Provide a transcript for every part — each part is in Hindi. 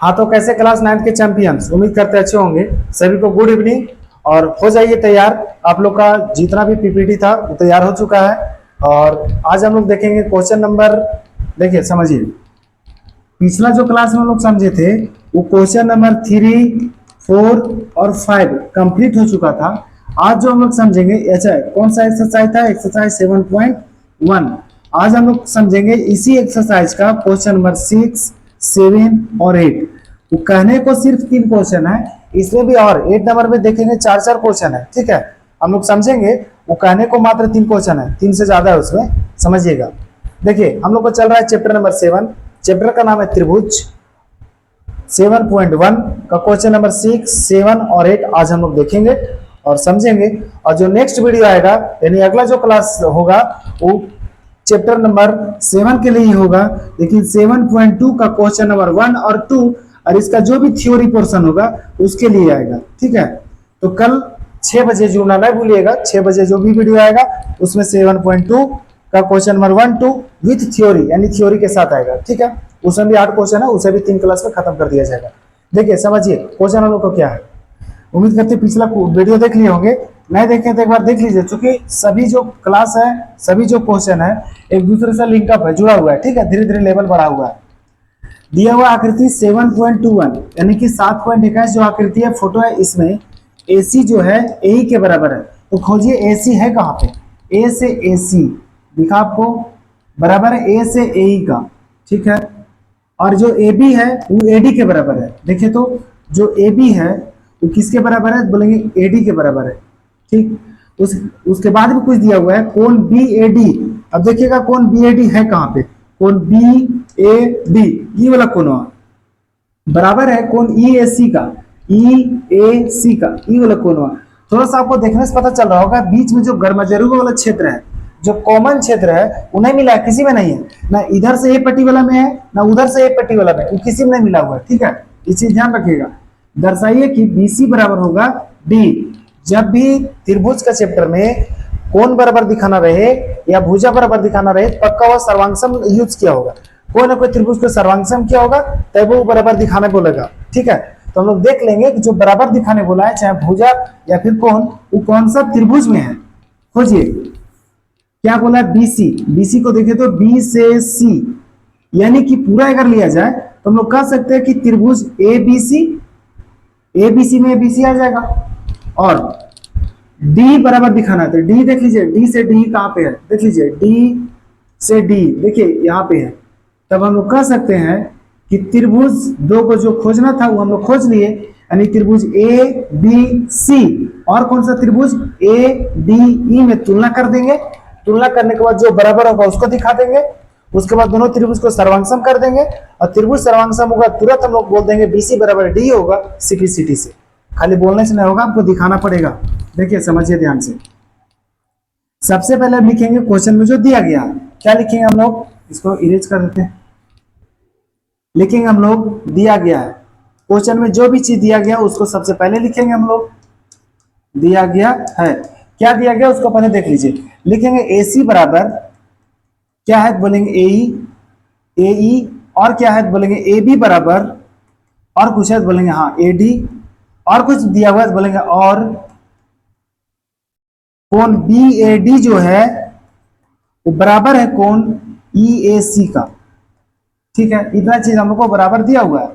हाँ तो कैसे क्लास 9th के चैंपियंस, उम्मीद करते अच्छे होंगे। सभी को गुड इवनिंग और हो जाइए तैयार। आप लोग का जितना भी पीपीटी था वो तैयार हो चुका है और आज हम लोग देखेंगे क्वेश्चन नंबर। देखिए समझिए, पिछला जो क्लास में हम लोग समझे थे वो क्वेश्चन नंबर 3, 4 और 5 कंप्लीट हो चुका था। आज जो हम लोग समझेंगे अच्छा कौन सा एक्सरसाइज था, एक्सरसाइज 7.1। आज हम लोग समझेंगे इसी एक्सरसाइज का क्वेश्चन नंबर 6, 7 और 8। वो कहने को सिर्फ 3 क्वेश्चन है, इसमें भी और 8 नंबर में देखेंगे 4 क्वेश्चन है। ठीक है, हम लोग समझेंगे। वो कहने को मात्र 3 क्वेश्चन है, 3 से ज्यादा है उसमें, समझिएगा। देखिए हम लोग को चल रहा है चैप्टर नंबर 7। चैप्टर का नाम है त्रिभुज। 7.1 का क्वेश्चन नंबर 6, 7 और 8 आज हम लोग देखेंगे और समझेंगे। और जो नेक्स्ट वीडियो आएगा यानी अगला जो क्लास होगा वो चैप्टर नंबर 7 के लिए ही होगा, लेकिन 7.2 का क्वेश्चन नंबर 1 और 2 और इसका जो भी थ्योरी पोर्शन होगा उसके लिए आएगा। ठीक है, तो कल 6 बजे जुड़ना नहीं भूलिएगा। 6 बजे जो भी वीडियो आएगा उसमें 7.2 का क्वेश्चन नंबर 1, 2 विथ थ्योरी यानी थ्योरी के साथ आएगा। ठीक है, उसमें भी 8 क्वेश्चन है, उसे भी 3 क्लास में खत्म कर दिया जाएगा। देखिए समझिए क्वेश्चन हम लोग को क्या है। उम्मीद करते पिछला वीडियो देख लिए होंगे, नहीं देखे तो एक बार देख लीजिए, क्योंकि सभी जो क्लास है, सभी जो क्वेश्चन है एक दूसरे से लिंकअप है, जुड़ा हुआ है। ठीक है, धीरे धीरे लेवल बढ़ा हुआ है। दिया हुआ आकृति 7.21 यानी कि 7.21 जो आकृति है, फोटो है, इसमें AC जो है AE के बराबर है। तो खोजिए AC है कहाँ पे। A से AC दिखा आपको, बराबर है A से AE का। ठीक है, और जो AB है वो AD के बराबर है। देखिए तो जो AB है वो किसके बराबर है, बोलेंगे AD के बराबर है। ठीक, उसके बाद भी कुछ दिया हुआ है कोण BAD। अब देखिएगा कोण BAD है कहाँ पे, कोण BAD ये वाला कोण बराबर है कोण EAC का, EAC का ये वाला कोण। थोड़ा सा आपको देखने से पता चल रहा होगा बीच में जो गर्मजरूर वाला क्षेत्र है, जो कॉमन क्षेत्र है वो नहीं मिला है, किसी में नहीं है। ना इधर से A पट्टी वाला में है, ना उधर से A पट्टी वाला में, वो किसी में नहीं मिला हुआ है। ठीक है, ये चीज ध्यान रखिएगा। दर्शाइए कि BC बराबर होगा D। जब भी त्रिभुज का चैप्टर में कोण बराबर दिखाना रहे या भुजा बराबर दिखाना रहे, पक्का वह सर्वांगसम यूज किया होगा। कोई ना कोई त्रिभुज को सर्वांगसम किया होगा तब वो बराबर दिखाने बोलेगा। ठीक है, तो हम लोग देख लेंगे कि जो बराबर दिखाने बोला है, चाहे भुजा या फिर कोण, वो कौन सा त्रिभुज में है। खोजिए क्या बोला है, BC। BC को देखे तो B से C यानी कि पूरा अगर लिया जाए तो हम लोग कह सकते हैं कि त्रिभुज ABC। ABC में ABC आ जाएगा और D बराबर दिखाना है तो D देख लीजिए, D से D कहां पे है, देख लीजिए D से D देखिए यहां पे है। तब हम लोग कह सकते हैं कि त्रिभुज 2 को जो खोजना था वो हम लोग खोज लिए, यानी त्रिभुज ABC और कौन सा त्रिभुज ADE में तुलना कर देंगे। तुलना करने के बाद जो बराबर होगा उसको दिखा देंगे। उसके बाद दोनों त्रिभुज को सर्वांगसम कर देंगे और त्रिभुज सर्वांगसम होगा तुरंत हम लोग बोल देंगे BC बराबर D होगा, सिटी से। खाली बोलने से नहीं होगा, आपको दिखाना पड़ेगा। देखिए समझिए ध्यान से। सबसे पहले हम लिखेंगे क्वेश्चन में जो दिया गया, क्या लिखेंगे हम लोग, इसको इरेज कर देते हैं। लिखेंगे हम लोग दिया गया है, क्वेश्चन में जो भी चीज दिया गया उसको सबसे पहले लिखेंगे हम लोग। दिया गया है, क्या दिया गया उसको पहले देख लीजिए। लिखेंगे AC बराबर क्या है, बोलेंगे AE और क्या है, बोलेंगे AB बराबर और कुछ है बोलेंगे हाँ AD और कुछ दिया हुआ है बोलेंगे और कोण BAD जो है वो बराबर है कोण EAC का। ठीक है, इतना चीज हम लोग को बराबर दिया हुआ है।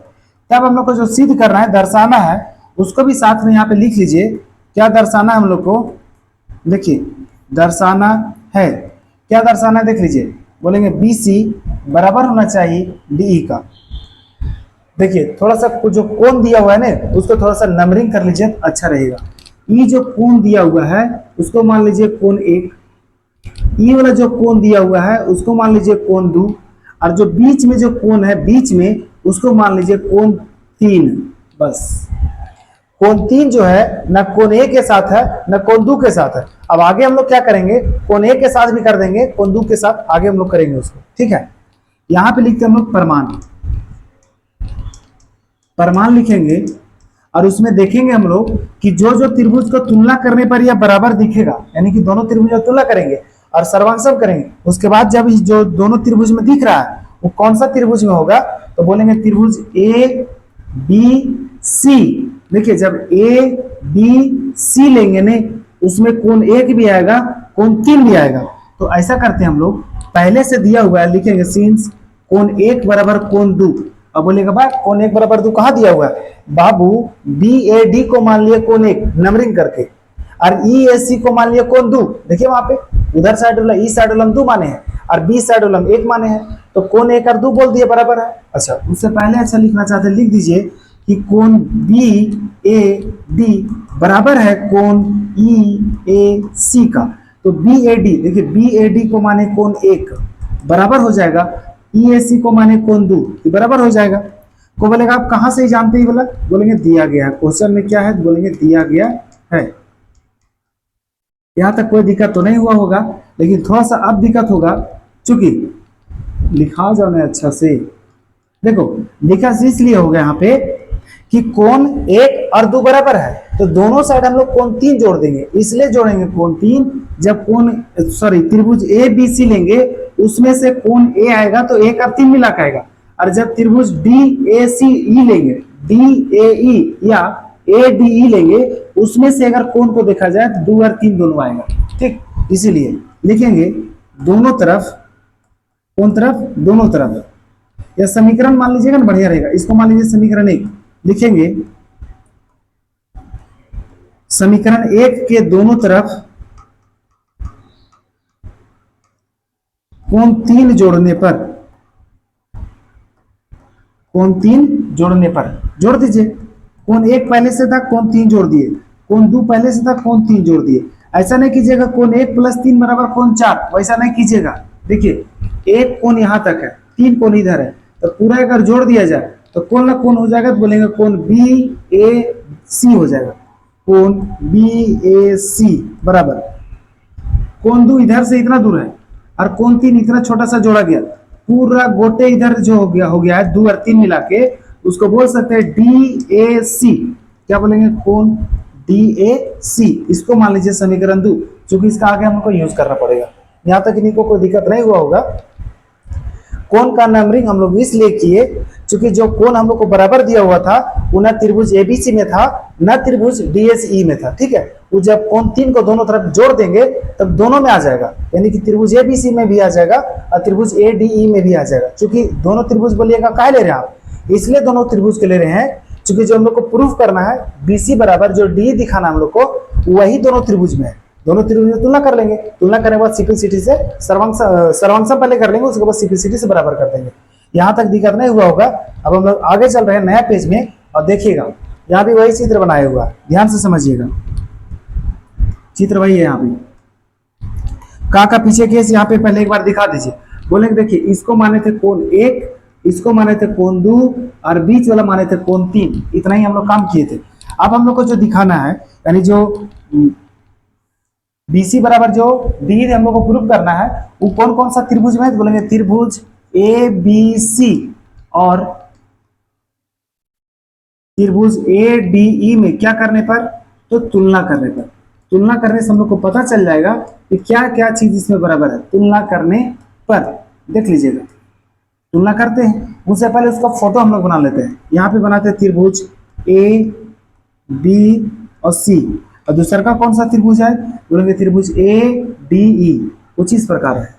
तब हम लोग को जो सिद्ध करना है, दर्शाना है, उसको भी साथ में यहाँ पे लिख लीजिए। क्या दर्शाना है हम लोग को, देखिए दर्शाना है, क्या दर्शाना है देख लीजिए। बोलेंगे BC बराबर होना चाहिए DE का। देखिए थोड़ा सा जो कोण दिया हुआ है ना उसको थोड़ा सा नंबरिंग कर लीजिए, अच्छा रहेगा। ये जो कोण दिया हुआ है उसको मान लीजिए कोण 1, ये वाला जो कोण दिया हुआ है उसको मान लीजिए कोण 2, और जो बीच में जो कोण है बीच में उसको मान लीजिए कोण 3। बस कोण 3 जो है ना कोण A के साथ है ना कोण 2 के साथ है। अब आगे हम लोग क्या करेंगे, कोण A के साथ भी कर देंगे, कोण 2 के साथ आगे हम लोग करेंगे उसको। ठीक है, यहाँ पे लिखते हैं हम लोग प्रमाण। प्रमाण लिखेंगे और उसमें देखेंगे हम लोग कि जो जो त्रिभुज को तुलना करने पर यह बराबर दिखेगा, यानी कि दोनों त्रिभुज को तुलना करेंगे और सर्वांगसम करेंगे। उसके बाद जब जो दोनों त्रिभुज में दिख रहा है वो कौन सा त्रिभुज में होगा, तो बोलेंगे त्रिभुज बी सी। देखिए जब ए बी सी लेंगे ने उसमें कोण एक भी आएगा, कोण तीन भी आएगा। तो ऐसा करते हैं हम लोग, पहले से दिया हुआ है लिखेंगे सिंस कोण एक बराबर कोण दो। अब बोलेगा बा कोण एक बराबर दो कहाँ दिया हुआ है बाबू, बी ए डी को मान लिया कोण एक नंबरिंग करके, और ई ए सी को मान लिया कोण दो। देखिए वहां पे उधर साइड वाला ई साइड वाला हम दो माने हैं और बी साइड वाला हम एक माने हैं, तो कोण एक और दो बोल दिए बराबर है। अच्छा उससे पहले अच्छा लिखना चाहते हैं, लिख दीजिए कि कोण बी ए डी बराबर है कोण ई ए सी का। तो बी ए डी, देखिए बी ए डी को माने कोण एक बराबर हो जाएगा, ई ए सी को माने कोण दो बराबर हो जाएगा। को बोलेगा आप कहां से ही जानते ही बोला, बोलेंगे दिया गया है क्वेश्चन में क्या है, बोलेंगे दिया गया है। यहां तक कोई दिक्कत तो नहीं हुआ होगा, लेकिन थोड़ा सा अब दिक्कत होगा चूंकि लिखा जाना अच्छा से। देखो लिखा इसलिए हो गया यहाँ पे कि कोण एक और दो बराबर है, तो दोनों साइड हम लोग कोण तीन जोड़ देंगे, इसलिए जोड़ेंगे कोण तीन। जब कोण त्रिभुज ए बी सी लेंगे उसमें से कोण ए आएगा तो एक और तीन मिला के आएगा, और जब त्रिभुज डी ए सी ई लेंगे, डी ए ई या ए डी ई लेंगे उसमें से अगर कोण को देखा जाए तो दो और तीन दोनों आएगा। ठीक, इसीलिए लिखेंगे दोनों तरफ, कौन तरफ, दोनों तरफ। यह समीकरण मान लीजिएगा ना बढ़िया रहेगा, इसको मान लीजिए समीकरण एक लिखेंगे, समीकरण एक के दोनों तरफ कोण तीन जोड़ने पर, कोण तीन जोड़ने पर जोड़ दीजिए। कोण एक पहले से था, कोण तीन जोड़ दिए, कोण दो पहले से था, कोण तीन जोड़ दिए। ऐसा नहीं कीजिएगा कोण एक प्लस तीन बराबर कोण चार, वैसा नहीं कीजिएगा। देखिए एक कोण यहां तक है, तीन कोण इधर है, तो पूरा अगर जोड़ दिया जाए तो कोण ना कोण हो जाएगा, तो बोलेंगे कोण बी ए सी हो जाएगा, कोण बी ए सी बराबर कोण दो इधर से इतना दूर है और कोण तीन इतना छोटा सा जोड़ा गया, पूरा गोटे इधर जो हो गया है दो और तीन मिला के, उसको बोल सकते हैं डी ए सी। क्या बोलेंगे, कोण डी ए सी। इसको मान लीजिए समीकरण दो, क्योंकि इसका आगे हमको यूज करना पड़ेगा। यहाँ तक इनको कोई दिक्कत नहीं हुआ होगा। कोण का नंबरिंग हम लोग इसलिए किए क्योंकि जो कोण हम लोग को बराबर दिया हुआ था वो न त्रिभुज एबीसी में था न त्रिभुज डीएसई में था। ठीक है, वो जब कोण तीन को दोनों तरफ जोड़ देंगे तब दोनों में आ जाएगा, यानी कि त्रिभुज एबीसी में भी आ जाएगा और त्रिभुज एडीई में भी आ जाएगा। क्योंकि दोनों त्रिभुज बोलिएगा काहे ले रहे हैं आप, इसलिए दोनों त्रिभुज के ले रहे हैं क्योंकि जो हम लोग को प्रूफ करना है बीसी बराबर जो डी दिखाना हम लोग को वही दोनों त्रिभुज में है। दोनों त्रिभुज में तुलना कर लेंगे, तुलना करने के बाद सिंपलिसिटी से सर्वांश पहले कर लेंगे, उसके बाद सिंपलिसिटी से बराबर कर देंगे। यहाँ तक दिक्कत नहीं हुआ होगा। अब हम लोग आगे चल रहे हैं नया पेज में और देखिएगा यहाँ भी वही चित्र बनाया हुआ, ध्यान से समझिएगा, चित्र वही है। यहाँ भी का पीछे केस यहाँ पे पहले एक बार दिखा दीजिए। बोलेंगे देखिए इसको माने थे कोण एक, इसको माने थे कोण दो और बीच वाला माने थे कोण तीन, इतना ही हम लोग काम किए थे। अब हम लोग को जो दिखाना है यानी जो बीसी बराबर जो डी हम लोग को प्रूफ करना है वो कौन कौन सा त्रिभुज में है, बोलेंगे त्रिभुज ए बी सी और त्रिभुज ए डी ई में क्या करने पर, तो तुलना करने पर। तुलना करने से हम लोग को पता चल जाएगा कि क्या क्या चीज इसमें बराबर है। तुलना करने पर देख लीजिएगा, तुलना करते हैं उससे पहले उसका फोटो हम लोग बना लेते हैं। यहाँ पे बनाते हैं त्रिभुज ए बी और सी, और दूसरा का कौन सा त्रिभुज है, बोलेंगे त्रिभुज ए डी ई। कुछ इस प्रकार है,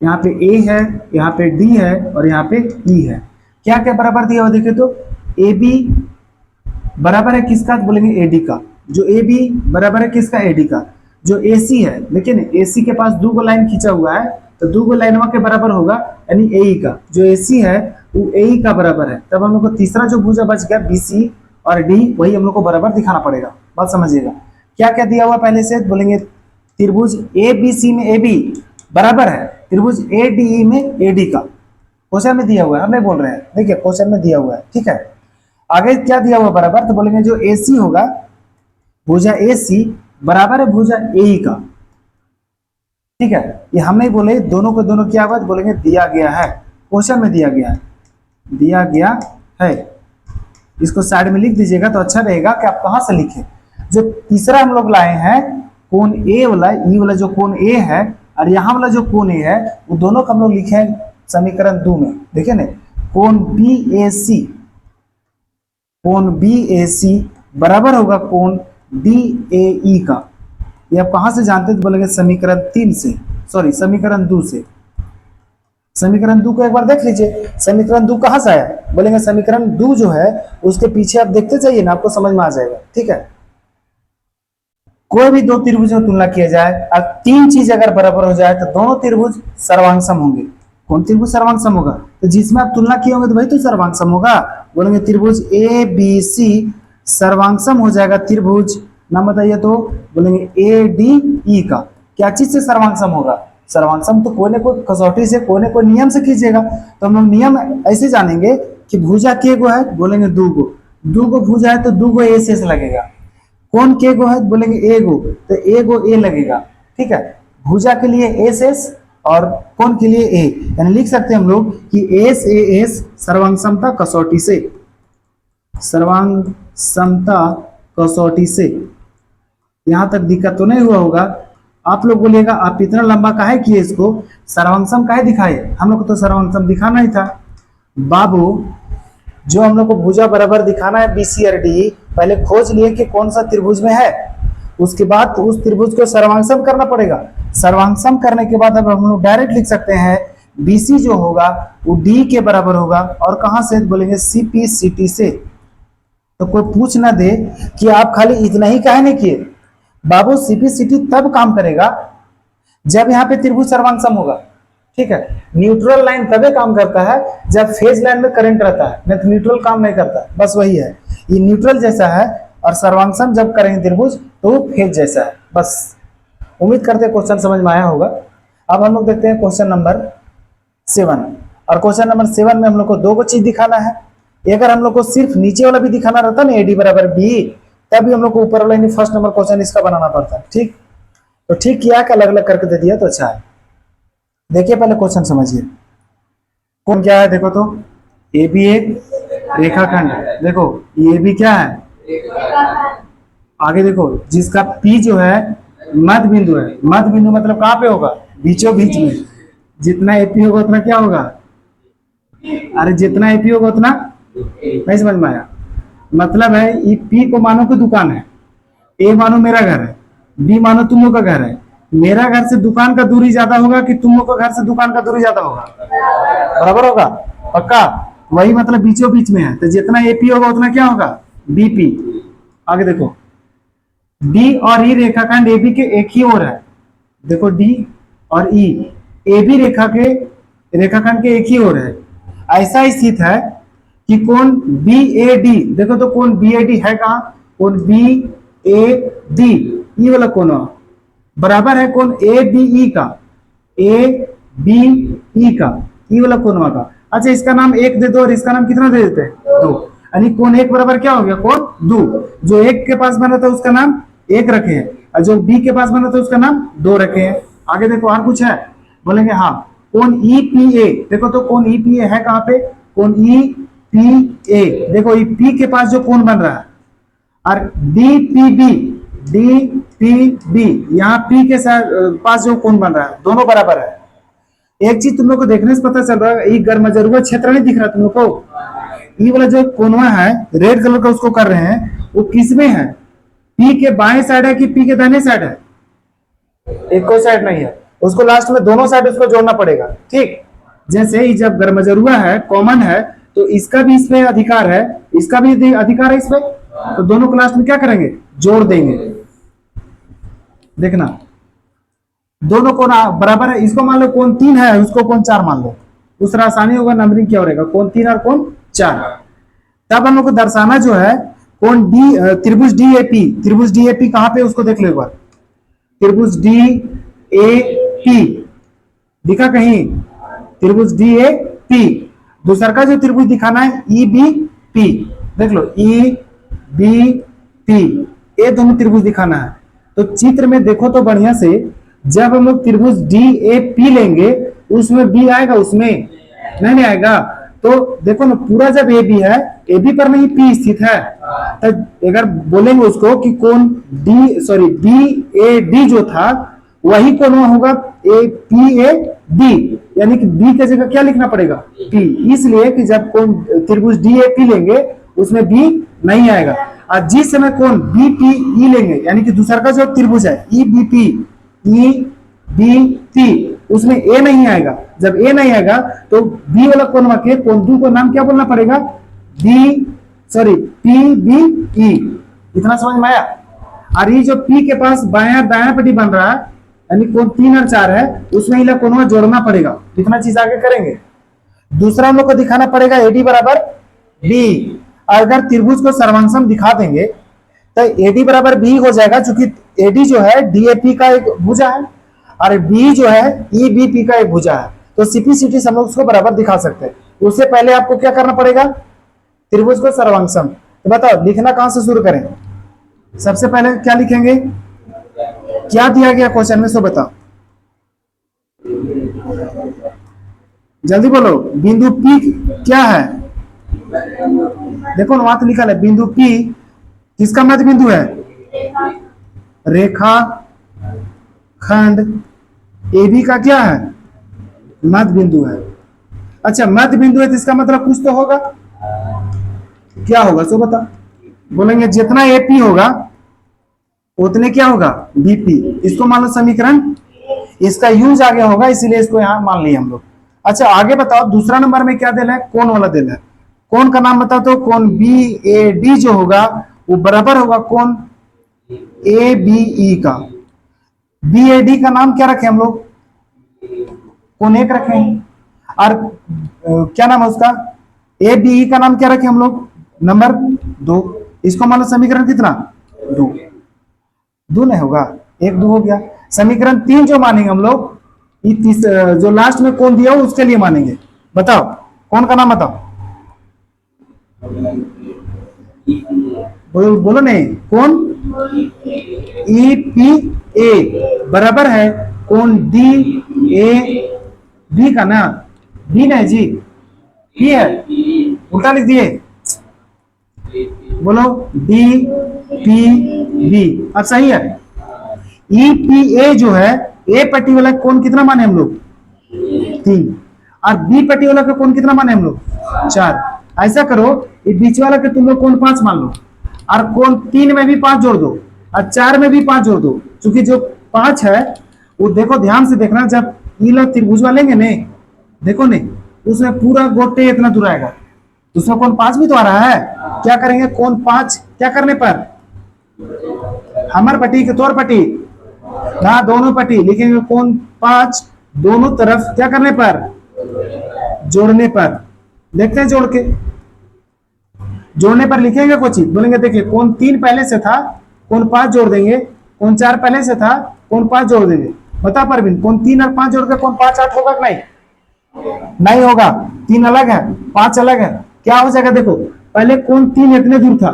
यहाँ पे ए है, यहाँ पे डी है और यहाँ पे ई है। क्या क्या बराबर दिया हुआ देखे तो ए बी बराबर है किसका, बोलेंगे ए डी का। जो ए बी बराबर है किसका, ए डी का। जो ए सी है, लेकिन ए सी के पास दो गो लाइन खींचा हुआ है तो दो गो लाइनवा के बराबर होगा, यानी ए ई का। जो ए सी है वो ए ई का बराबर है। तब हम लोग को तीसरा जो भुजा बच गया बी सी और डी, वही हम लोग को बराबर दिखाना पड़ेगा। बात समझिएगा। क्या क्या दिया हुआ पहले से, बोलेंगे त्रिभुज ए बी सी में ए बी बराबर है त्रिभुज ए डी ई में ए डी का। क्वेश्चन में दिया हुआ है, हम नहीं बोल रहे हैं, देखिए क्वेश्चन में दिया हुआ है। ठीक है, आगे क्या दिया हुआ बराबर, तो बोलेंगे जो ए सी होगा भुजा ए सी बराबर है भुजा ए ई का। ठीक है, ये हम नहीं बोले, दोनों को दोनों क्या हुआ, बोलेंगे दिया गया है, क्वेश्चन में दिया गया है, दिया गया है। इसको साइड में लिख दीजिएगा तो अच्छा रहेगा कि आप कहां से लिखें। जो तीसरा हम लोग लाए हैं कोण ए वाला, ई वाला जो कोण ए है और यहाँ वाला जो कोण ए है वो दोनों को हम लोग लिखे हैं समीकरण 2 में। देखिए ना, कोण बी ए सी कोण बी ए सी बराबर होगा कोण डी ए ई का। ये आप कहां से जानते हैं? तो बोलेंगे समीकरण 3 से, सॉरी समीकरण 2 से। समीकरण 2 को एक बार देख लीजिए, समीकरण 2 कहां से आया? बोलेंगे समीकरण 2 जो है उसके पीछे आप देखते जाइए ना, आपको समझ में आ जाएगा। ठीक है, कोई भी दो त्रिभुज में तुलना किया जाए और तीन चीज अगर बराबर हो जाए तो दोनों त्रिभुज सर्वांगसम होंगे। कौन त्रिभुज सर्वांगसम होगा? तो जिसमें आप तुलना किए होंगे तो वही तो सर्वांगसम होगा। बोलेंगे त्रिभुज ए बी सी सर्वांगसम हो जाएगा त्रिभुज, नाम बताइए तो। बोलेंगे ए डी ई का। क्या चीज से सर्वांगसम होगा? सर्वांगसम तो कोई ना कोई कसौटी से, कोई ना कोई नियम से कीजिएगा। तो हम लोग नियम ऐसे जानेंगे कि भुजा के गो है, बोलेंगे दू गो भुजा है तो दू गो ए शेष लगेगा। कौन के गो है? बोलेंगे ए गो, तो ए गो ए लगेगा। ठीक है, भुजा के लिए ए शेष और कौन के लिए ए, यानी लिख सकते हैं हम लोग कि एस ए एस सर्वांगसमता कसौटी से, सर्वांगसमता कसौटी से। यहां तक दिक्कत तो नहीं हुआ होगा? आप लोग बोलिएगा आप इतना लंबा काहे किए इसको, सर्वांगसम काहे दिखाए? हम लोग को तो सर्वांगसम दिखाना ही था बाबू। जो हम लोग को भुजा बराबर दिखाना है बी सी और डी, पहले खोज लिए कि कौन सा त्रिभुज में है, उसके बाद उस त्रिभुज को सर्वांगसम करना पड़ेगा। सर्वांगसम करने के बाद अब हम लोग डायरेक्ट लिख सकते हैं बीसी जो होगा वो डी के बराबर होगा। और कहां से? बोलेंगे सीपी सीटी से। तो कोई पूछ ना दे कि आप खाली इतना ही काहे नहीं किए बाबू, सीपी सीटी तब काम करेगा जब यहाँ पे त्रिभुज सर्वांगसम होगा। ठीक है, न्यूट्रल लाइन तभी काम करता है जब फेज लाइन में करंट रहता है, नहीं तो न्यूट्रल काम नहीं करता। बस वही है, ये न्यूट्रल जैसा है और सर्वांगसम जब करेंगे त्रिभुज तो वो फेज जैसा है। बस उम्मीद करते हैं क्वेश्चन समझ में आया होगा। अब हम लोग देखते हैं क्वेश्चन नंबर 7। और क्वेश्चन नंबर 7 में हम लोग को दो को चीज दिखाना है। अगर हम लोग को सिर्फ नीचे वाला भी दिखाना रहता ना एडी बराबर बी, तभी हम लोग को ऊपर वाला फर्स्ट नंबर क्वेश्चन इसका बनाना पड़ता है। ठीक, तो ठीक किया कि अलग अलग करके दे दिया तो अच्छा है। देखिए पहले क्वेश्चन समझिए, कौन क्या है देखो तो, ए बी एक रेखाखंड है। देखो ये भी क्या है? आगे देखो जिसका पी जो है मध्य बिंदु है। मध्य बिंदु मतलब कहाँ पे होगा? बीचों बीच में। जितना एपी होगा उतना क्या होगा? अरे जितना एपी होगा उतना, नहीं समझ में आया? मतलब है ये पी को मानो की दुकान है, ए मानो मेरा घर है, बी मानो तुम लोग का घर है। मेरा घर से दुकान का दूरी ज्यादा होगा कि तुम लोग का घर से दुकान का दूरी ज्यादा होगा? बराबर होगा, पक्का। वही मतलब बीचों बीच में है, तो जितना एपी होगा उतना क्या होगा? बीपी। आगे देखो डी और ई रेखाखंड एबी के एक ही ओर है। देखो डी और ई ए बी रेखाखंड के एक ही ओर है। ऐसा स्थित है कि कोण बी ए डी, देखो तो कोण बी ए डी है कहां? कोण बी ए डी ई वाला कोण बराबर है कोण ए बी ई का, ए बी ई का, ई वाला कोण का। अच्छा इसका नाम एक दे दो और इसका नाम कितना दे देते हैं? दो। यानी कोण एक बराबर क्या हो गया? कोण दो। जो एक के पास बना था उसका नाम एक रखे हैं और जो बी के पास बना था उसका नाम दो रखे हैं। आगे देखो और कुछ है? बोलेंगे हाँ कोण ई पी ए। देखो तो कोण ई पी ए है कहां पे? कोण ई पी ए, देखो ई पी के पास जो कोण बन रहा है, और D P B, D P B यहाँ पी के पास जो कोण बन रहा है दोनों बराबर है। एक चीज तुम लोग को देखने से पता चल रहा है, ये गर्मजरुआ क्षेत्र नहीं दिख रहा तुम लोग को? ये वाला जो कोनवा है रेड कलर का उसको कर रहे हैं, वो किस में है? पी के बाएं साइड है कि पी के दाहिने साइड है? एक कोई साइड नहीं है, उसको लास्ट में दोनों साइड उसको जोड़ना पड़ेगा। ठीक, जैसे ही जब गर्मजरुआ है कॉमन है तो इसका भी इसमें अधिकार है, इसका भी अधिकार है इसमें, तो दोनों को लास्ट में क्या करेंगे? जोड़ देंगे। देखना दोनों कोण बराबर है, इसको मान लो कोण 3 है, उसको कोण 4 मान लो, दूसरा आसानी होगा, नंबरिंग क्या रहेगा? कोण 3 और कोण 4। तब हम लोग को दर्शाना जो है कोण डी, त्रिभुज डी ए पी। त्रिभुज डी ए पी कहां पे उसको देख लो एक बार। त्रिभुज डी ए पी दिखा कहीं? त्रिभुज डी ए पी। दूसरा का जो त्रिभुज दिखाना है ई बी पी, देख लो ई बी पी, ये दोनों त्रिभुज दिखाना है। तो चित्र में देखो तो बढ़िया से, जब हम लोग त्रिभुज डी ए पी लेंगे उसमें बी आएगा? उसमें नहीं आएगा। तो देखो ना पूरा जब ए बी है, ए बी पर नहीं पी स्थित है, तो अगर बोलेंगे उसको कि कोण D sorry B A D जो था वही कोण होगा ए पी ए डी, यानी कि बी की जगह क्या लिखना पड़ेगा? पी। इसलिए कि जब कोण त्रिभुज डी ए पी लेंगे उसमें बी नहीं आएगा। और जिस समय कोण बी पी ई लेंगे, यानी कि दूसरा का जो त्रिभुज है E B P, E B P, उसमें ए नहीं आएगा। जब ए नहीं आएगा तो बी वाला कोण के कोण दू को नाम क्या बोलना पड़ेगा, B sorry P B E. इतना समझ में आया। और ये जो पी के पास बाया दाया पट्टी बन रहा है, यानी कोण 3 और 4 है, उसमें इला कोण जोड़ना पड़ेगा। इतना चीज आगे करेंगे। दूसरा हम लोग को दिखाना पड़ेगा एडी बराबर बी। अगर त्रिभुज को सर्वांगसम दिखा देंगे तो एडी बराबर बी हो जाएगा, क्योंकि एडी जो है डीएपी का एक भुजा है और बी जो है ईबीपी का एक भुजा है। तो सीपीसीटी हम लोग उसको बराबर दिखा सकते हैं। उससे पहले आपको क्या करना पड़ेगा, त्रिभुज को सर्वांगसम। तो बताओ लिखना कहां से शुरू करें। सबसे पहले क्या लिखेंगे, क्या दिया गया क्वेश्चन में, सो बताओ जल्दी बोलो। बिंदु पी क्या है, देखो वहां तो लिखा है बिंदु पी किसका मध्य बिंदु है, रेखा खंड एबी का क्या है, मध्य बिंदु है। अच्छा मध्य बिंदु है तो इसका मतलब कुछ तो होगा, क्या होगा सो बता। बोलेंगे जितना एपी होगा उतने क्या होगा बीपी। इसको मान लो समीकरण, इसका यूज आगे होगा, इसीलिए इसको यहां मान लिया हम लोग। अच्छा आगे बताओ दूसरा नंबर में क्या देना है, कोण वाला देना है। कोण का नाम बताओ तो, कोण बी ए डी जो होगा वो बराबर होगा कोण ए बी ई का। बी ए डी का नाम क्या रखे हम लोग, कोण 1 रखे हैं। और क्या नाम है उसका, ए बी ई का नाम क्या रखे हम लोग, नंबर 2। इसको मान लो समीकरण कितना 2 नहीं होगा, 1 2 हो गया। समीकरण 3 जो मानेंगे हम लोग, जो लास्ट में कोण दिया हो उसके लिए मानेंगे। बताओ कौन का नाम बताओ, बोलो नहीं, कोण ई पी ए बराबर है कोण डी ए बी का ना, बी नहीं जी पी है, उल्टा लिख दिए, बोलो डी पी बी। अब सही है। ई पी ए जो है, ए पट्टी वाला कोण कितना माने हम लोग 3, और बी पट्टी वाला का कोण कितना माने हम लोग 4। ऐसा करो ये बीच वाला के तुम लोग कोण 5 मान लो, और कोण 3 में भी 5 जोड़ दो और 4 में भी 5 जोड़ दो। क्योंकि जो 5 है वो देखो ध्यान से देखना, जब ये त्रिभुज लेंगे ने, देखो नहीं उसमें पूरा गोटे इतना दूर आएगा, उसमें कोण 5 भी तो आ रहा है। क्या करेंगे, कोण 5 क्या करने पर, हमर पट्टी के तौर पट्टी ना, दोनों पट्टी लिखेंगे कोण 5 दोनों तरफ क्या करने पर, जोड़ने पर। देखते हैं जोड़ के, जोड़ने पर लिखेंगे कुछ चीज, बोलेंगे देखिए कोण 3 पहले से था, कोण 5 जोड़ देंगे, कोण 4 पहले से था, कोण 5 जोड़ देंगे। बता परवीन, कोण 3 और 5 जोड़ के कोण 5 8 होगा कि नहीं, नहीं होगा। 3 अलग है 5 अलग है, क्या हो जाएगा देखो, पहले कोण 3 इतने दूर था,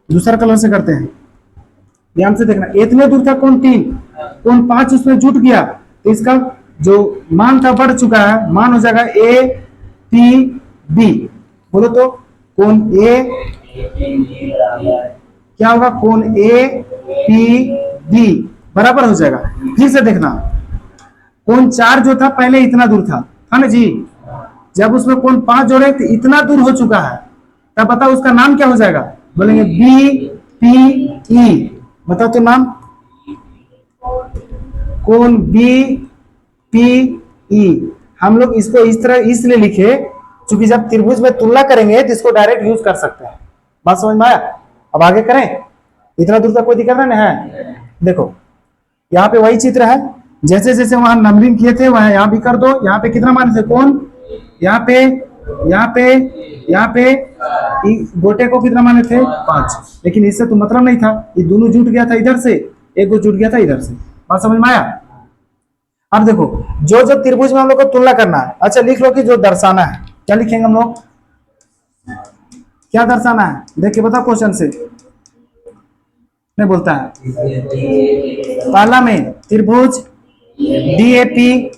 दूसरा कलर से करते हैं, ध्यान से देखना, इतने दूर था कोण 3, कोण 5 उसमें जुट गया, तो इसका जो मान था बढ़ चुका है, मान हो जाएगा ए पी बी। बोलो तो कोण ए क्या होगा, कोण ए पी बी बराबर हो जाएगा। फिर से देखना, कोण 4 जो था पहले इतना दूर था ना जी, जब उसमें कोण 5 जोड़े तो इतना दूर हो चुका है, तब बताओ उसका नाम क्या हो जाएगा, बोलेंगे बी पी ई। बताओ तो नाम, कोण बी पी ई। हम लोग इसको इस तरह इसलिए लिखे क्योंकि जब त्रिभुज में तुलना करेंगे तो इसको डायरेक्ट यूज कर सकते हैं। बात समझ में आया। अब आगे करें, इतना दूर तक कोई दिक्कत नहीं है। देखो यहाँ पे वही चित्र है, जैसे जैसे वहां नंबरिंग किए थे वहां यहाँ भी कर दो। यहाँ पे कितना माने थे कोण, यहाँ पे यहाँ पे यहाँ पे गोटे को कितना माने थे 5, लेकिन इससे तो मतलब नहीं था, ये दोनों जुट गया था इधर से, एक को जुट गया था इधर से। बात समझ में आया। अब देखो जो जो त्रिभुज में हम लोग को तुलना करना है, अच्छा लिख लो कि जो दर्शाना है, क्या लिखेंगे हम लोग, क्या दर्शाना है, देख के बताओ क्वेश्चन से नहीं बोलता है। पहला में त्रिभुज डीएपी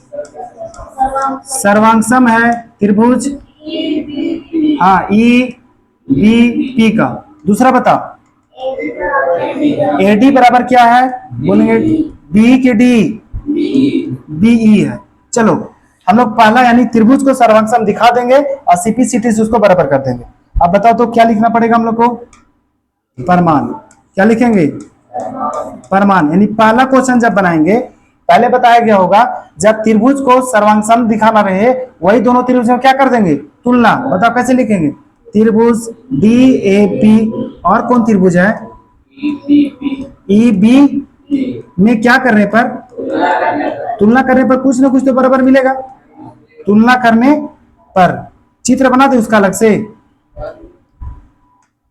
सर्वांगसम है त्रिभुज हाँ ई बी पी का। दूसरा बताओ एडी बराबर क्या है, बोलेंगे बी के डी बीई है। चलो हम लोग पहला यानी त्रिभुज को सर्वांगसम दिखा देंगे और सीपीसीटी से उसको बराबर कर देंगे। अब बताओ तो क्या लिखना पड़ेगा हम लोग को, परमान। क्या लिखेंगे? परमान। यानी पहला क्वेश्चन जब बनाएंगे, पहले बताया गया होगा जब त्रिभुज को सर्वांग दिखाना रहे, वही दोनों त्रिभुज में क्या कर देंगे? तुलना। बताओ कैसे लिखेंगे? त्रिभुज डी ए पी और कौन त्रिभुज है? ई बी में क्या करने पर? तुलना करने पर कुछ ना कुछ तो बराबर मिलेगा। तुलना करने पर चित्र बना दे उसका अलग से।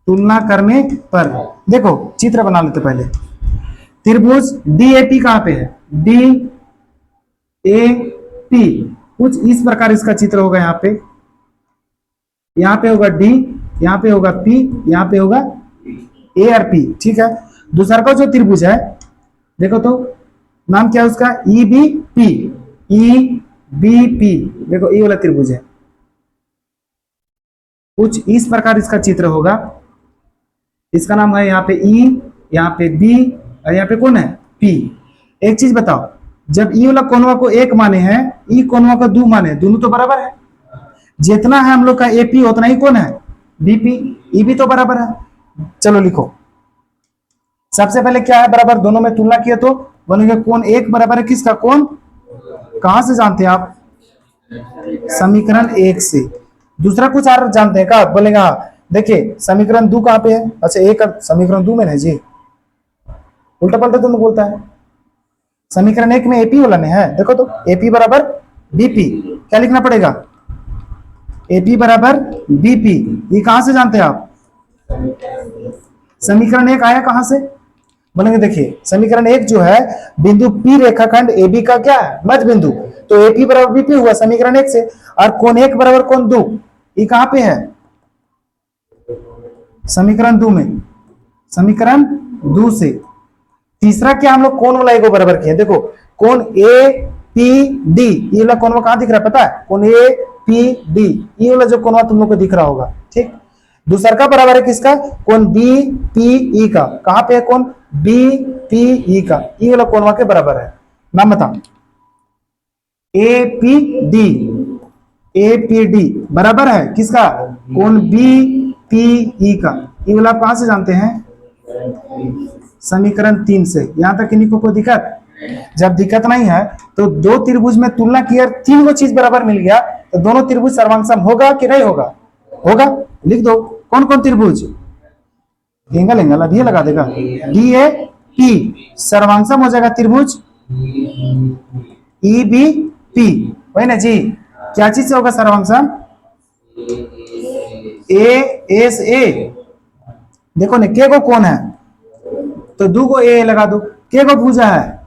तुलना करने पर देखो चित्र बना लेते पहले। त्रिभुज डीएपी कहां पे है? D A P. कुछ इस प्रकार इसका चित्र होगा। यहाँ पे होगा डी, यहाँ पे होगा पी, यहाँ पे होगा ए और पी। ठीक है। दूसरा का जो त्रिभुज है देखो तो नाम क्या है उसका? E B P. E B P देखो ये वाला त्रिभुज है। कुछ इस प्रकार इसका चित्र होगा। इसका नाम है यहाँ पे ई, यहाँ पे बी और यहाँ पे कौन है? पी। एक चीज बताओ, जब ई वाला कोनवा को एक माने हैं, ई कोनवा को दो माने, दोनों तो बराबर है। जितना है हम लोग का एपी उतना ही कौन है? बीपी। ई भी तो बराबर है। चलो लिखो। सबसे पहले क्या है? बराबर। दोनों में तुलना किया तो बोलेंगे कौन एक बराबर है किसका? कौन? कहां से जानते हैं आप? समीकरण एक से। दूसरा कुछ और जानते हैं क्या? बोलेंगे हाँ देखिए समीकरण दो कहां पे है? अच्छा एक समीकरण दो में है जी, उल्टा पलटा तुम बोलता है। समीकरण एक में एपी वाला नहीं है। देखो तो एपी बराबर बीपी। क्या लिखना पड़ेगा? एपी बराबर बीपी। ये कहां से जानते हैं आप? समीकरण एक आया कहां से? बोलेंगे देखिए समीकरण एक जो है बिंदु पी रेखाखंड ए बी का क्या है? मध्य बिंदु। तो एपी बराबर बीपी हुआ समीकरण एक से। और कोण एक बराबर कोण दो, ये कहां पे है? समीकरण दो में। समीकरण दो से। तीसरा क्या हम लोग कोण वाला एक बराबर किए? देखो कोण ए पी डी, ये वाला कोण कहां दिख रहा है पता है? कोण ए पी डी, ये वाला जो कोण तुम लोग को दिख रहा होगा। ठीक। दूसरा का बराबर है किसका? कोण बी पी ई का। कहां पे है कोण? बी पी ई का। ये वाला कोण के बराबर है। नाम बताओ। A P D. A P D बराबर है किसका? कोण बी पी ई का। ये वाला आप कहां से जानते हैं? समीकरण 3 से। यहां तक किन्हीं को कोई दिक्कत? जब दिक्कत नहीं है तो दो त्रिभुज में तुलना किया, तीन को चीज बराबर मिल गया, तो दोनों त्रिभुज सर्वांग होगा कि नहीं होगा? होगा। लिख दो कौन कौन त्रिभुज? एंगल एंगल अभी लगा देगा। डी ए पी सर्वांग हो जाएगा त्रिभुज ई बी पी। वही ना जी? क्या चीज से होगा सर्वांग? A S A. देखो ना के को कौन है तो दो को ए लगा दो। के को भुजा है?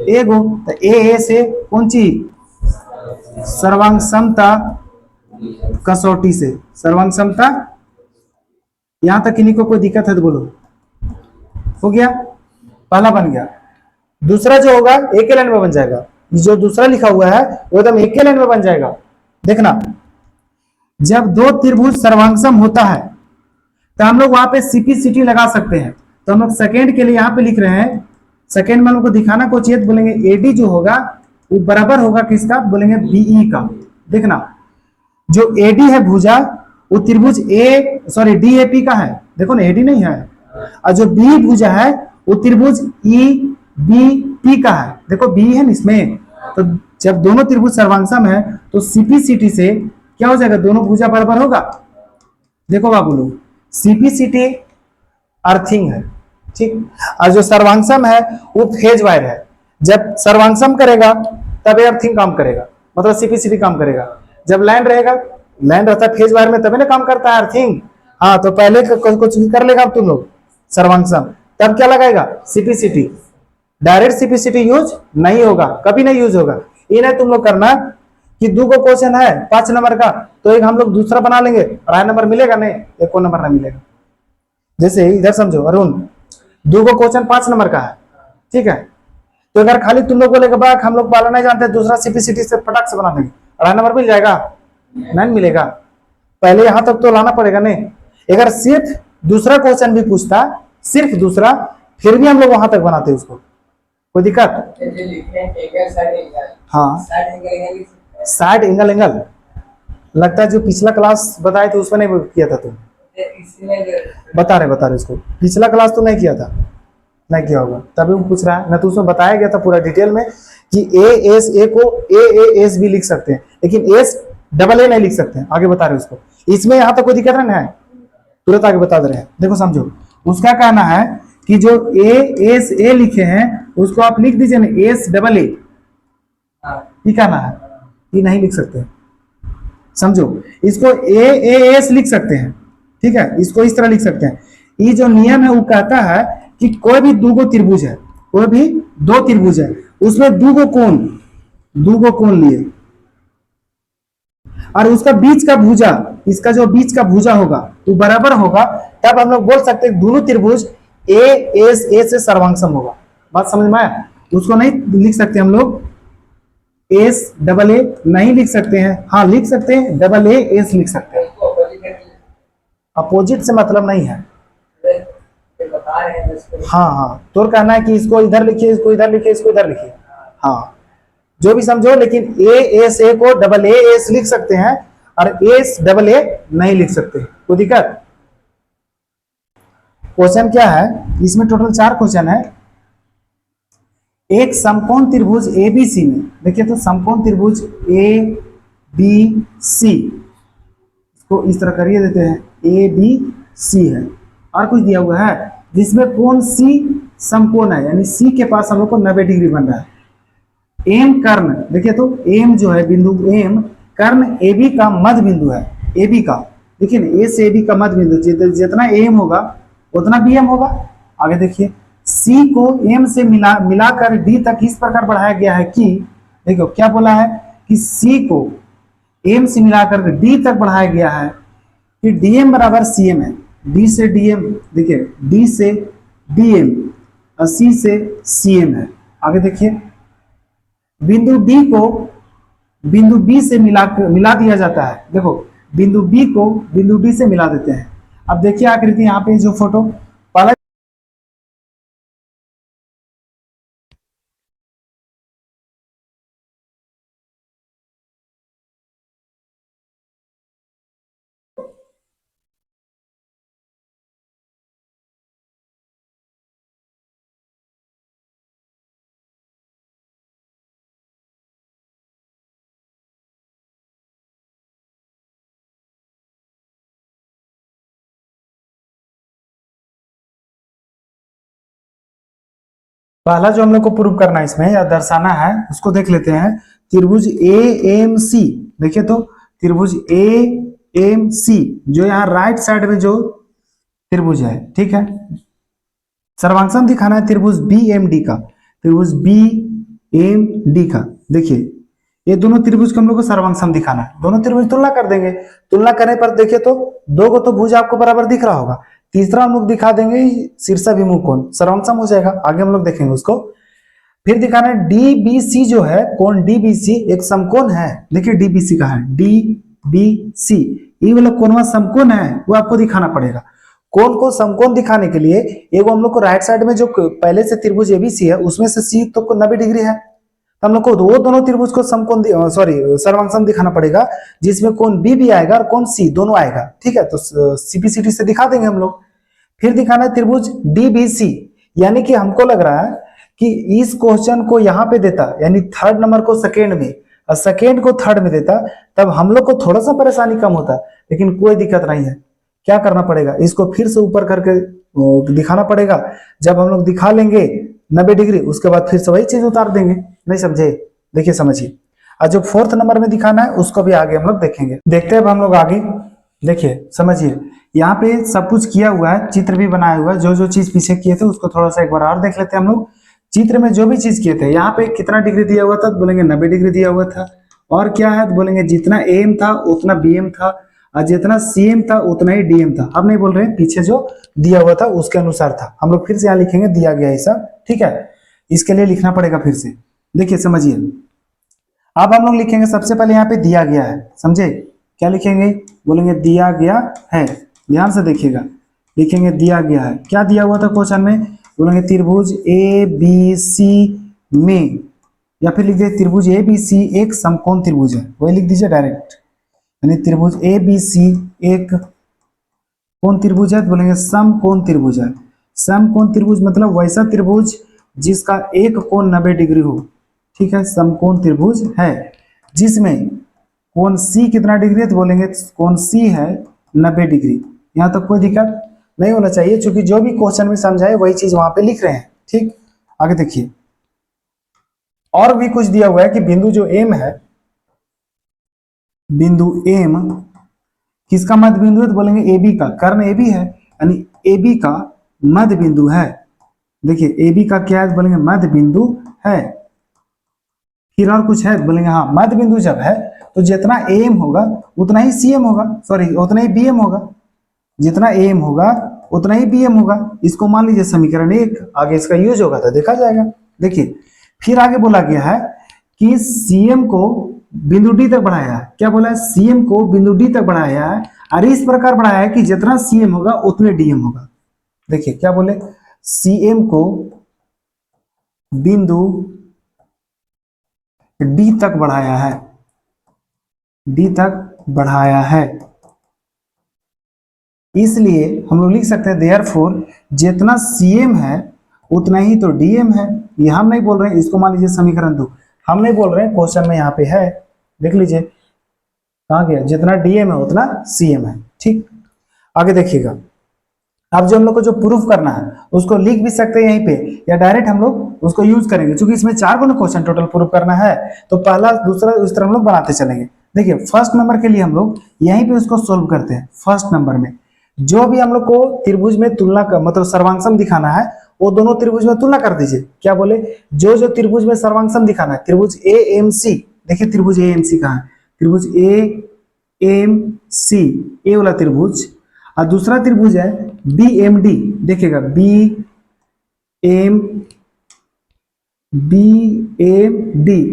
ए गो। तो ए से कौन सी? सर्वांग समता कसौटी से। सर्वांग समता। यहां तक किन्हीं को कोई दिक्कत है तो बोलो। हो गया? पहला बन गया। दूसरा जो होगा एक ही लाइन में बन जाएगा। जो दूसरा लिखा हुआ है वो एकदम एक ही लाइन में बन जाएगा। देखना जब दो त्रिभुज सर्वांग होता है तो हम लोग वहां पे सीपी सिटी लगा सकते हैं। तो हम लोग सेकेंड के लिए यहां पे लिख रहे हैं। सेकेंड में हमको दिखाना को चाहिए, बोलेंगे एडी जो होगा वो बराबर होगा किसका? बोलेंगे बीई का। देखना जो एडी है भुजा वो त्रिभुज ए सॉरी डीएपी का है। देखो ना एडी नहीं है। और जो बी भुजा है वो त्रिभुज ई बी पी का है। देखो बी है इसमें। तो जब दोनों त्रिभुज सर्वांग है तो सीपी सिटी से क्या हो जाएगा? दोनों भुजा बराबर होगा। देखो बाबू लोग सीपी सिटी अर्थिंग है। ठीक। और जो सर्वांग है वो फेज वायर है। जब सर्वांग करेगा तब अर्थिंग काम करेगा, मतलब सीपी सिटी काम करेगा। जब लैंड रहेगा, लैंड रहता है फेज वायर में तभी ना काम करता है अर्थिंग। हाँ तो पहले कुछ कर लेगा तुम लोग सर्वांग, तब क्या लगाएगा? CP city. Direct CP city use नहीं होगा, कभी नहीं यूज होगा। ये नहीं तुम लोग करना कि दो को क्वेश्चन है 5 नंबर का तो एक हम लोग दूसरा बना लेंगे, अढ़ाई नंबर मिलेगा नहीं, एक को नंबर नहीं मिलेगा। जैसे इधर समझो अरुण, दो को क्वेश्चन 5 नंबर का है, ठीक है, तो अगर खाली तुम लोग बोलेगा बाक हम लोग पाला नहीं जानते, दूसरा सीपीसीटी से फटाक से बना देंगे, अढ़ाई नंबर मिल जाएगा? नहीं मिलेगा। पहले यहां तक तो लाना पड़ेगा नहीं। अगर सिर्फ दूसरा क्वेश्चन भी पूछता, सिर्फ दूसरा, फिर भी हम लोग वहां तक बनाते उसको, कोई दिक्कत? हाँ साइड एंगल एंगल लगता है जो पिछला क्लास बताए थे उसमें नहीं किया था तुम। बता रहे इसको, पिछला क्लास तो नहीं किया था, नहीं किया होगा तभी वो पूछ रहा है ना, तो उसमें बताया गया था पूरा डिटेल में कि ए को एस भी लिख सकते हैं, लेकिन एस डबल ए नहीं लिख सकते हैं। आगे बता रहे उसको, इसमें यहां तक कोई दिक्कत नहीं है, तुरंत आगे बता दे रहे हैं। देखो समझो, उसका कहना है कि जो एस ए लिखे हैं उसको आप लिख दीजिए ना एस डबल ए, ये कहना है, ये नहीं लिख सकते, समझो। इसको एस लिख सकते हैं, ठीक है, इसको इस तरह लिख सकते हैं। ये जो नियम है वो कहता है कि कोई भी दो त्रिभुज है, कोई भी दो त्रिभुज है, उसमें दो कोण लिए और उसका बीच का भुजा, इसका जो बीच का भुजा होगा वो बराबर होगा, तब हम लोग बोल सकते हैं दोनों त्रिभुज ए से सर्वांगसम होगा। बात समझ में आया? उसको नहीं लिख सकते हम लोग एस डबल ए, नहीं लिख सकते हैं, हाँ लिख सकते हैं डबल ए एस लिख सकते हैं, अपोजिट से मतलब नहीं है। हाँ, तो कहना है कि इसको इधर लिखिए, इसको इधर लिखिए, इसको इधर लिखिए, हाँ जो भी समझो, लेकिन ए को डबल एस लिख सकते हैं और एस डबल ए नहीं लिख सकते, कोई दिक्कत? क्वेश्चन क्या है इसमें? टोटल 4 क्वेश्चन है। एक समकोण त्रिभुज एबीसी में, देखिए तो समकोण त्रिभुज ए बी सी, इसको इस तरह करिए देते हैं, ए बी सी है और कुछ दिया हुआ है जिसमें कोण सी समकोण है, यानी सी के पास हम लोग को 90 डिग्री बन रहा है। एम कर्ण, देखिए तो एम जो है बिंदु एम कर्ण ए बी का मध्य बिंदु है, ए बी का, देखिए ना ए से ए बी का मध्य बिंदु, जितना एम होगा उतना बी एम होगा। आगे देखिए सी को एम से मिलाकर डी तक इस प्रकार बढ़ाया गया है कि, देखो क्या बोला है कि सी को एम से मिलाकर डी तक बढ़ाया गया है कि डीएम बराबर सीएम है, डी से डीएम, देखिए डी से डीएम और सी से सीएम है। आगे देखिए बिंदु डी को बिंदु बी से मिला दिया जाता है, देखो बिंदु बी को बिंदु डी से मिला देते हैं। अब देखिए आकृति यहाँ पे जो फोटो पहला, पहला जो हम लोग को प्रूव करना है इसमें या दर्शाना है उसको देख लेते हैं। त्रिभुज ए एम सी, देखिए तो त्रिभुज ए एम सी जो यहाँ राइट साइड में जो त्रिभुज है, ठीक है, सर्वांगसम दिखाना है त्रिभुज बी एम डी का, त्रिभुज बी एम डी का। देखिए ये दोनों त्रिभुज को हम लोग को सर्वांगसम दिखाना है, दोनों त्रिभुज तुलना कर देंगे, तुलना करने पर देखिए तो दो को तो भुज आपको बराबर दिख रहा होगा, तीसरा हम लोग दिखा देंगे शीर्षाभिमुख कोण, सर्वांगसम हो जाएगा। आगे हम लोग देखेंगे उसको। फिर दिखाना है डीबीसी जो है कोण डीबीसी एक समकोण है, देखिए डीबीसी का है, डीबीसी ये वाला कोण समकोण है, वो आपको दिखाना पड़ेगा। कोण को समकोण दिखाने के लिए एक हम लोग को राइट साइड में जो पहले से त्रिभुज एबीसी है उसमें से सी तो 90 डिग्री है, तो हम लोग को वो दोनों त्रिभुज को समकोण सर्वांगसम दिखाना पड़ेगा, जिसमें कोण बी भी आएगा और कोण सी दोनों आएगा, ठीक है, तो सीपीसीटी से दिखा देंगे हम लोग। फिर दिखाना है त्रिभुज डीबीसी, यानी कि हमको लग रहा है कि इस क्वेश्चन को यहाँ पे देता, यानी थर्ड नंबर को सेकेंड में और सेकेंड को थर्ड में देता, तब हम लोग को थोड़ा सा परेशानी कम होता, लेकिन कोई दिक्कत नहीं है। क्या करना पड़ेगा, इसको फिर से ऊपर करके दिखाना पड़ेगा। जब हम लोग दिखा लेंगे 90 डिग्री उसके बाद फिर से वही चीज उतार देंगे, नहीं समझे? देखिए समझिए। और जो फोर्थ नंबर में दिखाना है उसको भी आगे हम लोग देखेंगे। देखते हैं अब हम लोग आगे, देखिए समझिए। यहाँ पे सब कुछ किया हुआ है, चित्र भी बनाया हुआ है, जो जो चीज पीछे किए थे उसको थोड़ा सा एक बार और देख लेते हैं हम लोग। चित्र में जो भी चीज किए थे, यहाँ पे कितना डिग्री दिया हुआ था तो बोलेंगे 90 डिग्री दिया हुआ था, और क्या है तो बोलेंगे जितना एम था उतना बीएम था और जितना सीएम था उतना ही डीएम था। अब नहीं बोल रहे हैं, पीछे जो दिया हुआ था उसके अनुसार था। हम लोग फिर से यहाँ लिखेंगे दिया गया ऐसा, ठीक है, इसके लिए लिखना पड़ेगा फिर से। देखिए समझिए, अब हम लोग लिखेंगे सबसे पहले यहाँ पे दिया गया है, समझे? क्या लिखेंगे, बोलेंगे दिया गया है, ध्यान से देखिएगा, लिखेंगे दिया गया है। क्या दिया हुआ था क्वेश्चन में, बोलेंगे त्रिभुज ए बी सी में, या फिर लिख दीजिए त्रिभुज ए बी सी एक समकोण त्रिभुज है, वही लिख दीजिए डायरेक्ट, यानी त्रिभुज ए बी सी एक कौन त्रिभुज है तो बोलेंगे समकोण त्रिभुज है। समकोण त्रिभुज मतलब वैसा त्रिभुज जिसका एक कोण 90 डिग्री हो, ठीक है, समकोण त्रिभुज है। जिसमें कोण C कितना डिग्री है तो बोलेंगे कोण C है 90 डिग्री। यहाँ तक कोई दिक्कत नहीं होना चाहिए, क्योंकि जो भी क्वेश्चन में समझाए वही चीज वहां पे लिख रहे हैं। ठीक, आगे देखिए, और भी कुछ दिया हुआ है कि बिंदु जो M है, बिंदु M किसका मध्य बिंदु है तो बोलेंगे AB का, कर्ण AB है, यानी AB का मध्य बिंदु है। देखिए AB का क्या है तो बोलेंगे मध्य बिंदु है। फिर और कुछ है तो बोलेंगे हाँ, मध्य बिंदु जब है तो जितना AM होगा उतना ही CM होगा, सॉरी उतना ही BM होगा। जितना AM होगा उतना ही BM होगा। इसको मान लीजिए समीकरण 1, आगे इसका यूज होगा तो देखा जाएगा। देखिए फिर आगे बोला गया है कि CM को बिंदु D तक बढ़ाया है। क्या बोला है, CM को बिंदु D तक बढ़ाया है, और इस प्रकार बढ़ाया है कि जितना CM होगा उतने DM होगा। देखिए क्या बोले, CM को बिंदु D तक बढ़ाया है, D तक बढ़ाया है। इसलिए हम लोग लिख सकते हैं देयरफॉर जितना CM है उतना ही तो DM है। ये हम नहीं बोल रहे हैं, इसको मान लीजिए समीकरण 2, हम नहीं बोल रहे हैं, क्वेश्चन में यहाँ पे है, देख लीजिए कहाँ गया, जितना DM है उतना CM है। ठीक, आगे देखिएगा, अब जो हम लोग को जो प्रूफ करना है उसको लिख भी सकते हैं यहीं पे, या डायरेक्ट हम लोग उसको यूज करेंगे। क्योंकि इसमें 4 को क्वेश्चन टोटल प्रूफ करना है, तो पहला दूसरा इस तरह हम लोग बनाते चलेंगे। देखिए फर्स्ट नंबर के लिए हम लोग यहीं पे उसको सोल्व करते हैं। फर्स्ट नंबर में जो भी हम लोग को त्रिभुज में तुलना का मतलब सर्वांगसम दिखाना है, वो दोनों त्रिभुज में तुलना कर दीजिए। क्या बोले, जो जो त्रिभुज में सर्वांगसम दिखाना है, त्रिभुज AMC, देखिए त्रिभुज AMC कहाँ है, त्रिभुज AMC, ए वाला त्रिभुज, और दूसरा त्रिभुज है BMD, देखिएगा BMD,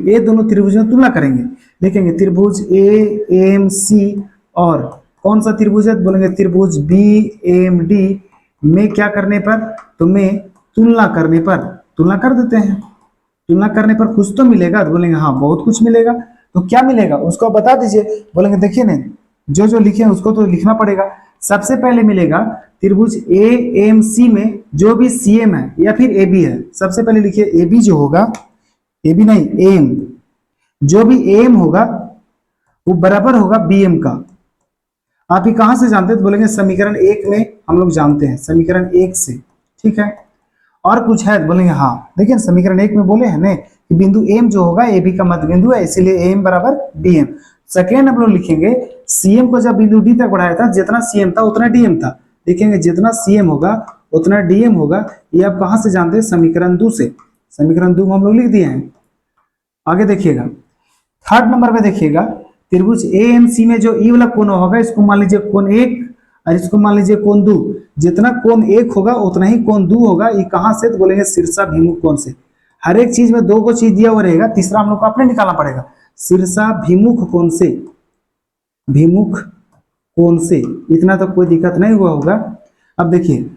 ये दोनों त्रिभुज में तुलना करेंगे। देखेंगे त्रिभुज AMC और कौन सा त्रिभुज है, बोलेंगे त्रिभुज BMD में क्या करने पर, तो में तुलना करने पर, तुलना कर देते हैं। तुलना करने पर कुछ तो मिलेगा, तो बोलेंगे हाँ बहुत कुछ मिलेगा। तो क्या मिलेगा उसको बता दीजिए। बोलेंगे देखिए नहीं, जो जो लिखे हैं उसको तो लिखना पड़ेगा। सबसे पहले मिलेगा त्रिभुज AMC में जो भी CM है या फिर AB है, सबसे पहले लिखिए AB जो होगा, AB नहीं AM, जो भी AM होगा वो बराबर होगा BM का। आप ही कहां से जानते हैं तो बोलेंगे समीकरण 1 में हम लोग जानते हैं, समीकरण 1 से। ठीक है, और कुछ है तो बोलेंगे हाँ, देखिए समीकरण 1 में बोले हैं ना कि बिंदु M जो होगा AB का मध्य बिंदु है, इसीलिए AM बराबर BM। सेकेंड हम लोग लिखेंगे CM को जब बिंदु D तक बढ़ाया था, जितना CM था उतना DM था। देखेंगे जितना CM होगा उतना DM होगा। ये आप कहां से जानते हैं, समीकरण 2 से। समीकरण 2 हम लोग लिख दिए हैं। आगे देखिएगा, थर्ड नंबर में देखिएगा त्रिभुज AMC में जो ई वाला कोण होगा, इसको मान लीजिए कोण 1 और इसको मान लीजिए कोण 2। जितना कोण 1 होगा उतना ही कोण 2 होगा। ये कहां से तो बोलेंगे शीर्षाभिमुख कोण से। हर एक चीज में 2 को चीज दिया हुआ रहेगा, तीसरा हम लोग को अपने निकालना पड़ेगा। शीर्षाभिमुख कोण से, भिमुख कोण से, इतना तो कोई दिक्कत नहीं हुआ होगा। अब देखिए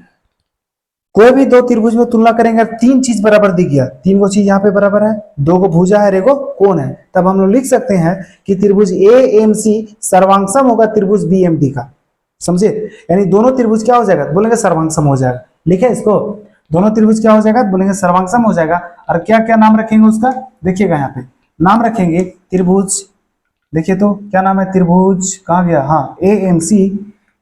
कोई भी 2 त्रिभुज में तुलना करेंगे, 3 चीज बराबर दिख गया, 3 को चीज यहाँ पे बराबर है, 2 को भुजा है, एगो कोण है, तब हम लोग लिख सकते हैं कि त्रिभुज AMC सर्वांगसम होगा त्रिभुज BMD का। समझे, यानी दोनों त्रिभुज क्या हो जाएगा, बोलेंगे सर्वांगसम हो जाएगा। लिखे इसको, दोनों त्रिभुज क्या हो जाएगा, बोलेंगे सर्वांगसम हो जाएगा। और क्या क्या नाम रखेंगे उसका, देखिएगा यहाँ पे नाम रखेंगे त्रिभुज, देखिए तो क्या नाम है, त्रिभुज कहाँ गया, हाँ AMC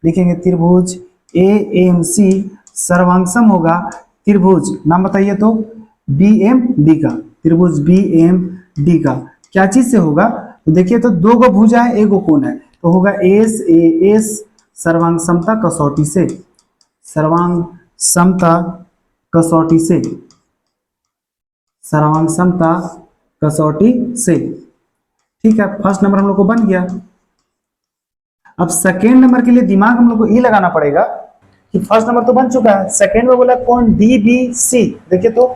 लिखेंगे। त्रिभुज AMC सर्वांगसम होगा त्रिभुज, नाम बताइए तो, BMD का। त्रिभुज BMD का क्या चीज से होगा, तो देखिए तो 2 को भुजा है, 1 को कोण है, तो होगा SAS सर्वांगसमता कसौटी से, सर्वांगसमता कसौटी से, सर्वांगसमता कसौटी से। ठीक है, फर्स्ट नंबर हम लोग को बन गया। अब सेकेंड नंबर के लिए दिमाग हम लोग को ये लगाना पड़ेगा कि फर्स्ट नंबर तो बन चुका है, सेकेंड में बोला कोण DBC। देखिए तो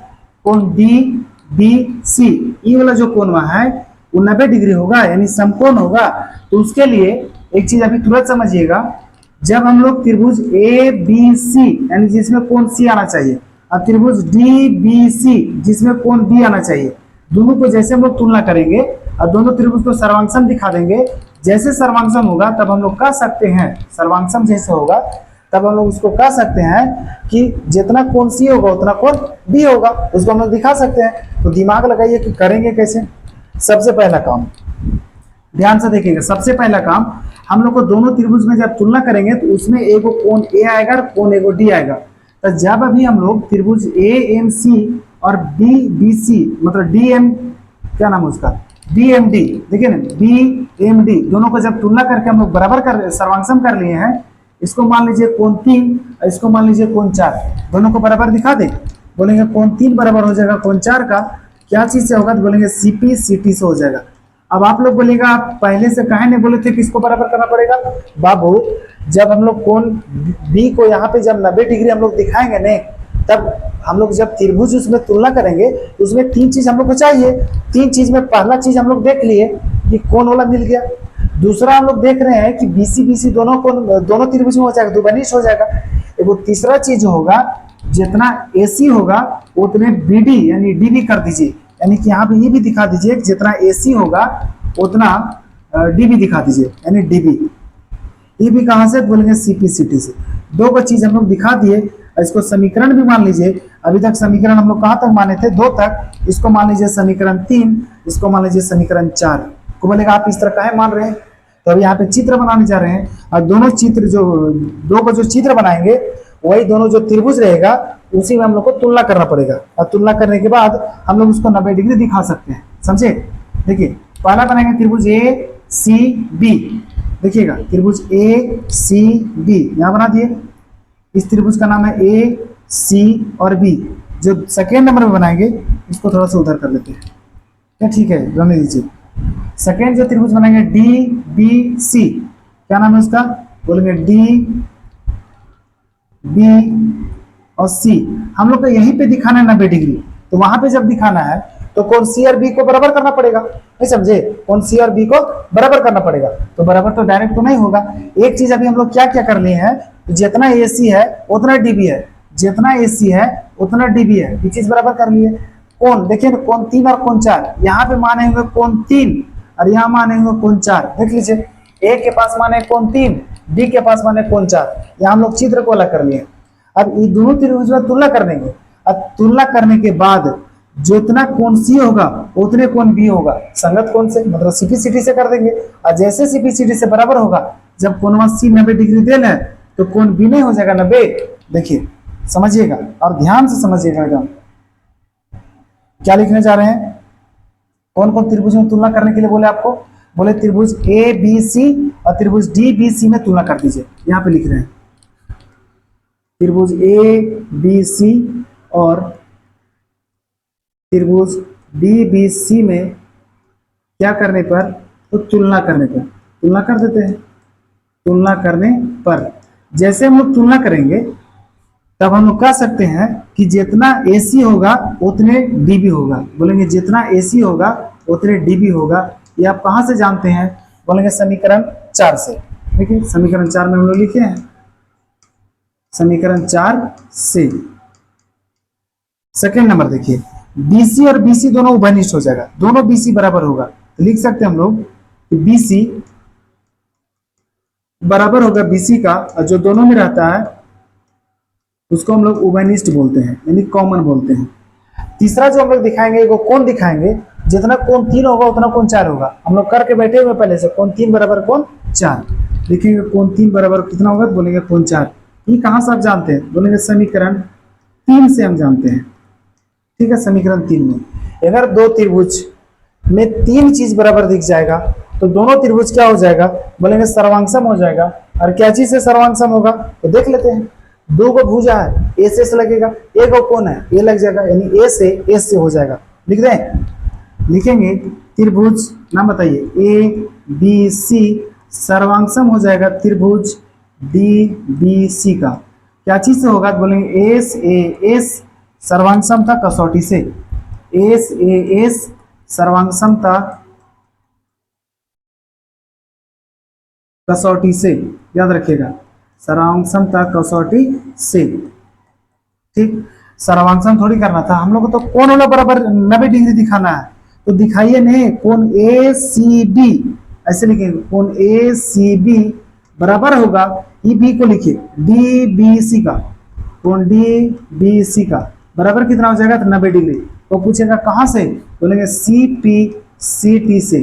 कोण DBC, ये वाला जो कोण वहां है वो 90 डिग्री होगा, यानी समकोण होगा। तो उसके लिए एक चीज अभी तुरंत समझिएगा, जब हम लोग त्रिभुज ABC यानी जिसमें कोण C आना चाहिए, और त्रिभुज DBC जिसमें कोण B आना चाहिए, दोनों को जैसे हम लोग तुलना करेंगे और दोनों त्रिभुज को सर्वांगसम दिखा देंगे, जैसे सर्वांगसम होगा तब हम लोग कह सकते हैं, सर्वांगसम जैसे होगा तब हम लोग उसको कह सकते हैं कि जितना कोण सी होगा उतना कोण बी होगा, उसको हम लोग दिखा सकते हैं। तो दिमाग लगाइए कि करेंगे कैसे। सबसे पहला काम ध्यान से देखिएगा, सबसे पहला काम हम लोग को दोनों त्रिभुज में जब तुलना करेंगे तो उसमें एगो कोण ए आएगा और कोण एगो डी आएगा। तो जब अभी हम लोग त्रिभुज ए एम सी और बी बी सी मतलब डी एम क्या नाम है उसका बी एम डी, देखिए ना बी एम डी दोनों को जब तुलना करके हम लोग बराबर कर सर्वांगसम कर लिए हैं, इसको मान लीजिए कोण 3 और इसको मान लीजिए कोण 4, दोनों को बराबर दिखा दे। बोलेंगे कोण 3 बराबर हो जाएगा कोण 4 का, क्या चीज से होगा तो बोलेंगे सीपी सीटी से हो जाएगा। अब आप लोग बोलेगा आप पहले से काहे नहीं बोले थे कि इसको बराबर करना पड़ेगा। बाबू जब हम लोग कोण बी को यहाँ पे जब 90 डिग्री हम लोग दिखाएंगे नहीं, तब हम लोग जब त्रिभुज उसमें तुलना करेंगे तो उसमें 3 चीज हम लोग को चाहिए। 3 चीज में पहला चीज हम लोग देख लिए कि कोण वाला मिल गया। दूसरा हम लोग देख रहे हैं कि बीसी बीसी दोनों त्रिभुज में हो जाएगा, दुबनिश हो जाएगा। एगो तीसरा चीज होगा जितना एसी होगा उतने बीडी यानी डीबी कर दीजिए, यानी कि यहाँ पे ये भी दिखा दीजिए कि जितना एसी होगा उतना डीबी दिखा दीजिए, यानी डीबी। ये भी कहाँ से बोलेंगे सीपी सीटी से। दो को चीज हम लोग दिखा दिए। इसको समीकरण भी मान लीजिए, अभी तक समीकरण हम लोग कहाँ तक माने थे 2 तक, इसको मान लीजिए समीकरण 3, इसको मान लीजिए समीकरण 4 को। बोलेगा आप इस तरह काहे मान रहे हैं, तो अभी यहाँ पे चित्र बनाने जा रहे हैं और दोनों चित्र जो दो को जो चित्र बनाएंगे वही दोनों जो त्रिभुज रहेगा उसी में हम लोग को तुलना करना पड़ेगा, और तुलना करने के बाद हम लोग उसको 90 डिग्री दिखा सकते हैं, समझे। देखिए पहला बनाएंगे त्रिभुज ए सी बी, देखिएगा त्रिभुज ए सी बी यहाँ बना दिए। इस त्रिभुज का नाम है ए सी और बी। जो सेकेंड नंबर में बनाएंगे इसको थोड़ा सा उधर कर लेते हैं, क्या ठीक है, रहने दीजिए। सेकेंड जो त्रिभुज बनाएंगे डी बी सी, क्या नाम है उसका, बोलेंगे डी बी और सी। हम लोग को यहीं पे दिखाना है 90 डिग्री, तो वहां पे जब दिखाना है तो कोण सी और बी को बराबर करना पड़ेगा, नहीं समझे, कोण सी और बी को बराबर करना पड़ेगा। तो बराबर तो डायरेक्ट तो नहीं होगा। एक चीज अभी हम लोग क्या क्या कर लिए हैं, जितना एसी है उतना डीबी है, जितना एसी है उतना डीबी है, ये चीज बराबर कर लिए। कोण देखिए कोण 3 और कोण 4, यहाँ पे माने होंगे कोण 3 और यहाँ माने होंगे कोण 4। देख लीजिए ए के पास माने कोण 3, बी के पास माने कोण 4, यहाँ हम लोग चित्र को अलग कर लिए। अब ये दोनों त्रिभुज में तुलना कर देंगे, अब तुलना करने के बाद जितना कोण सी होगा उतने कोण बी होगा, संगत कोण से मतलब सीपी सीटी से कर देंगे। और जैसे सीपी सीटी से बराबर होगा, जब कोण सी 90 डिग्री देना है तो कोण बी नहीं हो जाएगा 90। देखिए समझिएगा और ध्यान से समझिएगा एकदम क्या लिखने जा रहे हैं। कौन कौन त्रिभुज में तुलना करने के लिए बोले आपको, बोले त्रिभुज ए बी सी और त्रिभुज डी बी सी में तुलना कर दीजिए। यहाँ पे लिख रहे हैं त्रिभुज ए बी सी और त्रिभुज डी बी सी में क्या करने पर, तो तुलना करने पर, तुलना कर देते हैं। तुलना करने पर जैसे हम लोग तुलना करेंगे तब हम लोग कह सकते हैं कि जितना AC होगा उतने DB होगा, बोलेंगे जितना AC होगा उतने DB होगा। ये आप कहाँ से जानते हैं, बोलेंगे समीकरण 4 से। देखिए समीकरण 4 में हम लोग लिखे हैं, समीकरण 4 से। सेकेंड नंबर देखिए BC और BC दोनों उभयनिष्ठ हो जाएगा, दोनों BC बराबर होगा, तो लिख सकते हैं हम लोग कि BC बराबर होगा BC का, और जो दोनों में रहता है उसको हम लोग उभयनिष्ठ बोलते हैं, यानी कॉमन बोलते हैं। तीसरा जो हम लोग दिखाएंगे वो कोण दिखाएंगे, जितना कोण 3 होगा उतना कोण 4 होगा। हम लोग करके बैठे हुए पहले से, कोण 3 बराबर कोण 4 लिखेंगे। कोण 3 बराबर कितना होगा, बोलेंगे कोण 4। ये कहाँ से आप जानते हैं, बोलेंगे समीकरण 3 से हम जानते हैं, ठीक है। समीकरण 3 में अगर दो त्रिभुज में 3 चीज बराबर दिख जाएगा तो दोनों त्रिभुज क्या हो जाएगा, बोलेंगे सर्वांगसम हो जाएगा। और क्या चीज से सर्वांगसम होगा तो देख लेते हैं। 2 को भुजा है, ए से लगेगा, एक को कोण है, ए लग जाएगा, यानी ए से एस से हो जाएगा। लिख दें, लिखेंगे त्रिभुज नाम बताइए ए बी सी सर्वांगसम हो जाएगा त्रिभुज डी बी सी का। क्या चीज से होगा, बोलेंगे एस ए एस सर्वांगसमता कसौटी से, एस ए एस सर्वांगसमता कसौटी से, याद रखिएगा सर्वांगसमता कसौटी से, ठीक। सर्वांगसम थोड़ी करना था हम लोग को, तो कोण वाला बराबर 90 डिग्री दिखाना है, तो दिखाइए नहीं, कोण ए सी बी ऐसे लिखेंगे, कोण ए सी बी बराबर होगा ई बी को लिखिए डी बी सी का, कोण डी बी सी का बराबर कितना हो जाएगा, तो 90 डिग्री। तो पूछेगा कहाँ से, बोलेंगे सी पी सी टी से।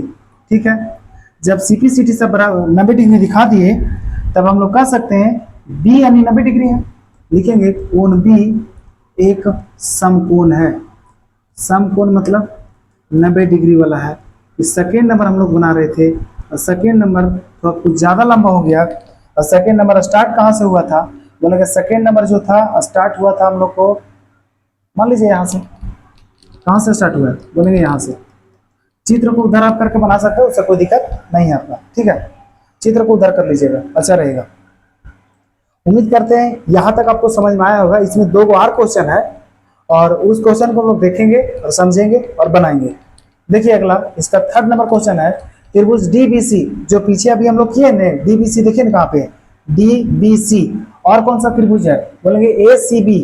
ठीक है, जब सी पी सी टी से बराबर 90 डिग्री दिखा दिए तब हम लोग कह सकते हैं बी यानी 90 डिग्री है। लिखेंगे कोण बी एक समकोण है, समकोण मतलब 90 डिग्री वाला है। इस सेकेंड नंबर हम लोग बना रहे थे और सेकेंड नंबर तो कुछ ज़्यादा लंबा हो गया। और सेकेंड नंबर स्टार्ट कहाँ से हुआ था, बोलेंगे सेकेंड नंबर जो था स्टार्ट हुआ था हम लोग को, मान लीजिए यहाँ से, कहाँ से स्टार्ट हुआ है, बोलेंगे यहाँ से। चित्र को उधर आप करके बना सकते हो, उससे कोई दिक्कत नहीं है आपका। ठीक है, चित्र को उधर कर लीजिएगा, अच्छा रहेगा। उम्मीद करते हैं यहाँ तक आपको समझ में आया होगा। इसमें 2 और क्वेश्चन है और उस क्वेश्चन को हम लोग देखेंगे और समझेंगे और बनाएंगे। देखिए अगला, इसका 3rd नंबर क्वेश्चन है त्रिभुज डीबीसी, जो पीछे अभी हम लोग किए ना डीबीसी, देखिए ना कहाँ पे डीबीसी। और कौन सा त्रिभुज है, बोलेंगे एसीबी,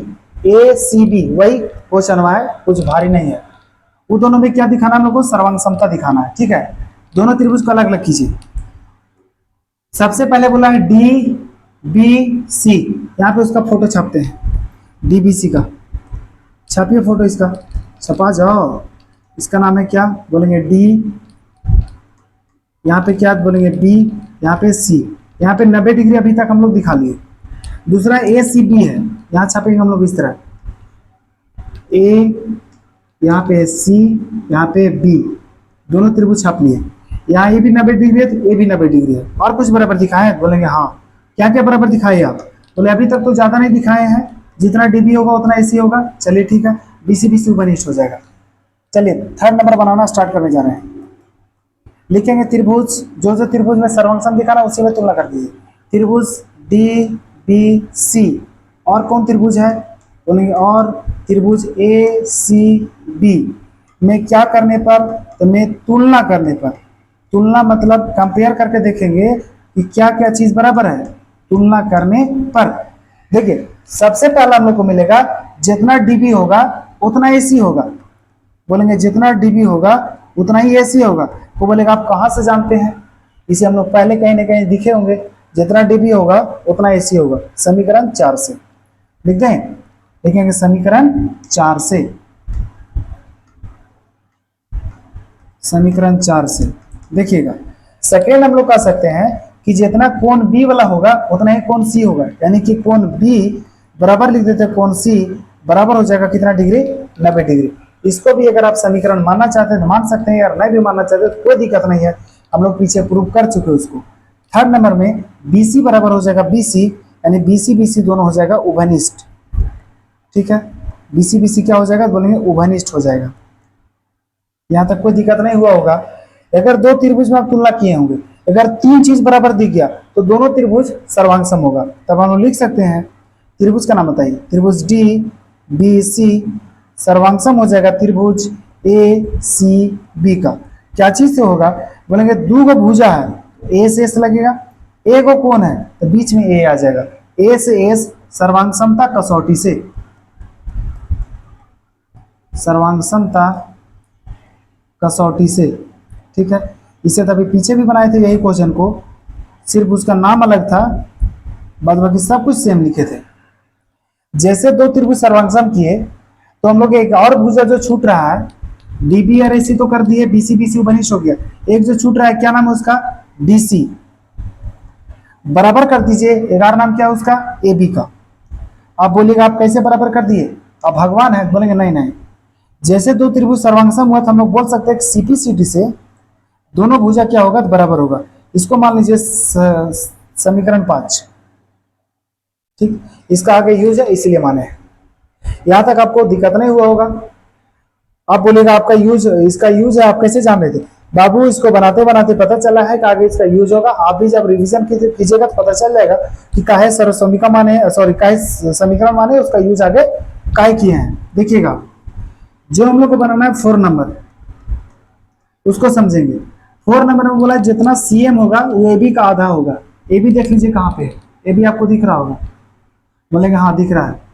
एसीबी वही क्वेश्चन हुआ है, कुछ भारी नहीं है। वो दोनों में क्या दिखाना है हम लोग को, सर्वांग समता दिखाना है। ठीक है, दोनों त्रिभुज को अलग अलग कीजिए। सबसे पहले बोला है डी बी सी, यहाँ पे उसका फोटो छापते हैं, डीबीसी का छापिए फोटो, इसका छपा जाओ। इसका नाम है क्या, बोलेंगे डी, यहाँ पे क्या बोलेंगे बी, यहाँ पे सी। यहाँ पे 90 डिग्री अभी तक हम लोग दिखा लिए। दूसरा ए सी बी है, यहाँ छापेंगे हम लोग इस तरह, ए यहाँ पे सी, यहाँ पे बी, दोनों त्रिभुज छाप लिए। यहाँ ए भी 90 डिग्री है तो ए भी 90 डिग्री है। और कुछ बराबर दिखाए, बोलेंगे हाँ। क्या क्या बराबर दिखाए आप, बोले अभी तक तो ज़्यादा नहीं दिखाए हैं, जितना डीबी होगा उतना एसी होगा। चलिए ठीक है, बीसी बीसी बनिष्ठ हो जाएगा। चलिए 3rd नंबर बनाना स्टार्ट करने जा रहे हैं। लिखेंगे त्रिभुज, जो त्रिभुज में सर्वांग सम दिखा रहा है उसी में तुलना कर दीजिए। त्रिभुज डी बी सी, और कौन त्रिभुज है, बोलेंगे और त्रिभुज ए सी बी में क्या करने पर, तो में तुलना करने पर। तुलना मतलब कंपेयर करके देखेंगे कि क्या क्या चीज बराबर है, तुलना करने पर। देखिए सबसे पहला हम लोग को मिलेगा जितना डीबी होगा उतना एसी होगा, बोलेंगे जितना डीबी होगा उतना ही एसी होगा। वो बोलेगा आप कहाँ से जानते हैं, इसे हम लोग पहले कहीं ना कहीं दिखे होंगे, जितना डीबी होगा उतना एसी होगा। समीकरण 4 से लिख दें, लिखेंगे समीकरण 4 से, समीकरण 4 से। देखिएगा सेकेंड हम लोग कह सकते हैं कि जितना कोण बी वाला होगा उतना ही कोण सी होगा, यानी कि कोण बी बराबर लिख देते हैं कोण सी बराबर हो जाएगा कितना डिग्री, 90 डिग्री। इसको भी अगर आप समीकरण मानना चाहते हैं तो मान सकते हैं, यार नहीं भी मानना चाहते तो कोई दिक्कत नहीं है, हम लोग पीछे प्रूव कर चुके उसको। 3rd नंबर में BC बराबर हो जाएगा BC, यानी BC BC दोनों हो जाएगा उभयनिष्ठ। ठीक है, BC BC क्या हो जाएगा, बोलेंगे उभयनिष्ठ हो जाएगा। यहाँ तक कोई दिक्कत नहीं हुआ होगा। अगर 2 त्रिभुज में आप तुलना किए होंगे, अगर 3 चीज बराबर दिख गया तो दोनों त्रिभुज सर्वांग सम होगा। तब हम लोग लिख सकते हैं, त्रिभुज का नाम बताइए, त्रिभुज डी बी सी सर्वांग सम हो जाएगा त्रिभुज ए सी बी का। क्या चीज से होगा, बोलेंगे 2 भुजा है, ए से एस लगेगा, ए को कौन है तो बीच में ए आ जाएगा, ए से एस सर्वांग समता कसौटी से, सर्वांग समता कसौटी से। ठीक है, इसे तभी पीछे भी बनाए थे यही क्वेश्चन को, सिर्फ उसका नाम अलग था, बाद बाकी सब कुछ सेम लिखे थे। जैसे 2 त्रिभुज सर्वांग सम किए तो हम लोग एक और भुजा जो छूट रहा है, डीबी और एसी तो कर दिए, बीसी बीसी बनिष्ठ हो गया, एक जो छूट रहा है क्या नाम है उसका, डीसी, बराबर कर दीजिए। एक और नाम क्या है उसका, एबी का। आप बोलिएगा आप कैसे बराबर कर दिए, आप भगवान है, बोलेंगे नहीं नहीं। जैसे 2 त्रिभुज सर्वांग सम हुआ तो हम लोग बोल सकते हैं सीपी सीटी से दोनों भुजा क्या होगा तो बराबर होगा। इसको मान लीजिए समीकरण 5। ठीक, इसका आगे यूज है इसलिए माने। यहां तक आपको दिक्कत नहीं हुआ होगा। आप बोलेगा आपका यूज, इसका यूज है, आप कैसे जान रहे थे, बाबू इसको बनाते बनाते पता चला है कि आगे इसका यूज होगा। आप भी जब रिवीजन कीजिएगा तो पता चल जाएगा कि काहे सर्वसमीका माने, सॉरी काहे समीकरण माने उसका यूज आगे काहे किए हैं। देखिएगा जो हम लोग को बनाना है 4 नंबर, उसको समझेंगे। 4 नंबर में बोला जितना सीएम होगा वो एबी का आधा होगा। एबी देख लीजिए कहाँ पे, एबी आपको दिख रहा होगा, बोलेंगे हाँ दिख रहा है।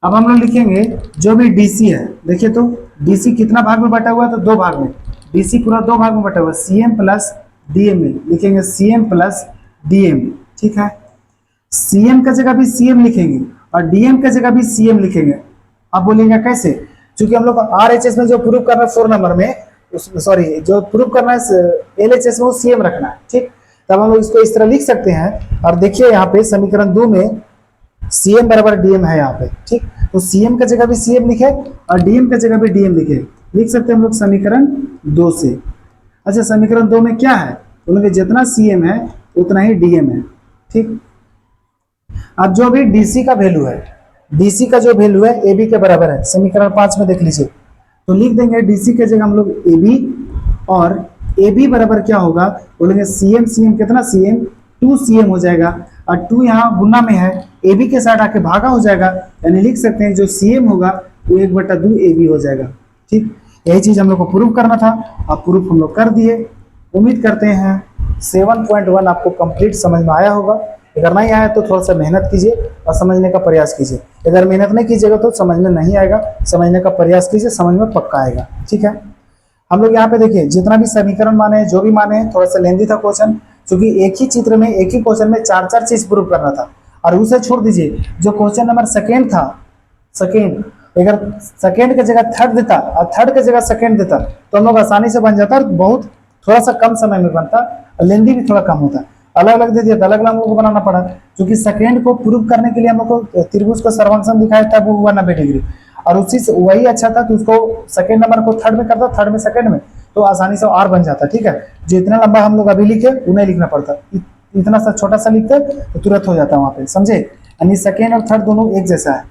अब हम लोग लिखेंगे जो भी डीसी है, देखिए तो डीसी कितना भाग में बटा हुआ है, तो 2 भाग में, डीसी पूरा 2 भाग में बटा हुआ है, सीएम प्लस डीएम में लिखेंगे, सीएम प्लस डीएम। ठीक है, सीएम का जगह भी सीएम लिखेंगे और डीएम का जगह भी सीएम लिखेंगे। आप बोलेंगे कैसे? क्योंकि हम लोग आरएचएस में जो प्रूव करना है 4 नंबर में, सॉरी जो प्रूव करना है एलएचएस में वो सीएम रखना है, ठीक। तब हम लोग इसको इस तरह लिख सकते हैं। और देखिए यहाँ पे समीकरण 2 में सीएम बराबर डीएम है यहाँ पे, ठीक। तो सीएम का जगह भी सीएम लिखे और डीएम का जगह भी डीएम लिखे, लिख सकते हैं हम लोग समीकरण 2 से। अच्छा, समीकरण 2 में क्या है? उनके जितना सीएम है उतना ही डीएम है, ठीक। अब जो भी डीसी का वैल्यू है, डीसी का जो वैल्यू है एबी के बराबर है, समीकरण 5 में देख लीजिए। तो लिख देंगे डीसी के जगह हम लोग एबी, और एबी बराबर क्या होगा? बोलेंगे सीएम, सीएम कितना सीएम? 2 सीएम हो जाएगा, और 2 यहाँ गुना में है, एबी के साथ आके भागा हो जाएगा, यानी लिख सकते हैं जो सीएम होगा वो 1/2 एबी हो जाएगा, ठीक। यही चीज हम लोग को प्रूफ करना था, अब प्रूफ हम लोग कर दिए। उम्मीद करते हैं 7.1 आपको कंप्लीट समझ में आया होगा। अगर नहीं आया तो थोड़ा सा मेहनत कीजिए और समझने का प्रयास कीजिए। अगर मेहनत नहीं कीजिएगा तो समझ में नहीं आएगा, समझने का प्रयास कीजिए, समझ में पक्का आएगा, ठीक है। हम लोग यहाँ पे देखिए जितना भी समीकरण माने, जो भी माने, थोड़ा सा लेंदी था क्वेश्चन, क्योंकि एक ही चित्र में, एक ही क्वेश्चन में 4-4 चीज प्रूव करना था। और उसे छोड़ दीजिए, जो क्वेश्चन नंबर सेकेंड था, सेकेंड, अगर सेकेंड की जगह थर्ड देता और थर्ड की जगह सेकेंड देता तो हम लोग आसानी से बन जाता, बहुत थोड़ा सा कम समय में बनता और लेंदी भी थोड़ा कम होता। अलग अलग दे दिया तो अलग अलग हम लोग को बनाना पड़ा, क्योंकि सेकेंड को प्रूव करने के लिए हम लोग को त्रिभुज को सर्वांगसम दिखाया था, वो हुआ 90 डिग्री, और उसी से वही अच्छा था तो उसको सेकेंड नंबर को थर्ड में करता, थर्ड में सेकेंड में, तो आसानी से और बन जाता, ठीक है। जो इतना लंबा हम लोग अभी लिखे वो नहीं लिखना पड़ता, इतना सा छोटा सा लिखते तो तुरंत हो जाता वहाँ पे, समझे। यानी सेकेंड और थर्ड दोनों एक जैसा है।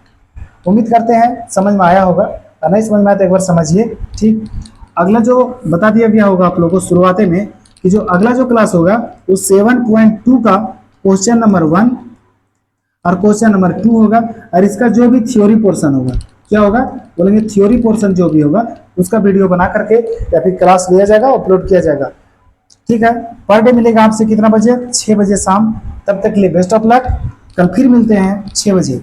उम्मीद करते हैं समझ में आया होगा, और नहीं समझ में आया तो एक बार समझिए, ठीक। अगला जो बता दिया गया होगा आप लोगों को शुरुआती में कि जो अगला जो क्लास होगा वो 7.2 का क्वेश्चन नंबर 1 और क्वेश्चन नंबर 2 होगा, और इसका जो भी थ्योरी पोर्शन होगा, क्या होगा बोलेंगे, थ्योरी पोर्शन जो भी होगा उसका वीडियो बना करके या फिर क्लास लिया जाएगा, अपलोड किया जाएगा, ठीक है। पर डे मिलेगा आपसे कितना बजे? 6 बजे शाम। तब तक के लिए बेस्ट ऑफ लक, कल फिर मिलते हैं 6 बजे।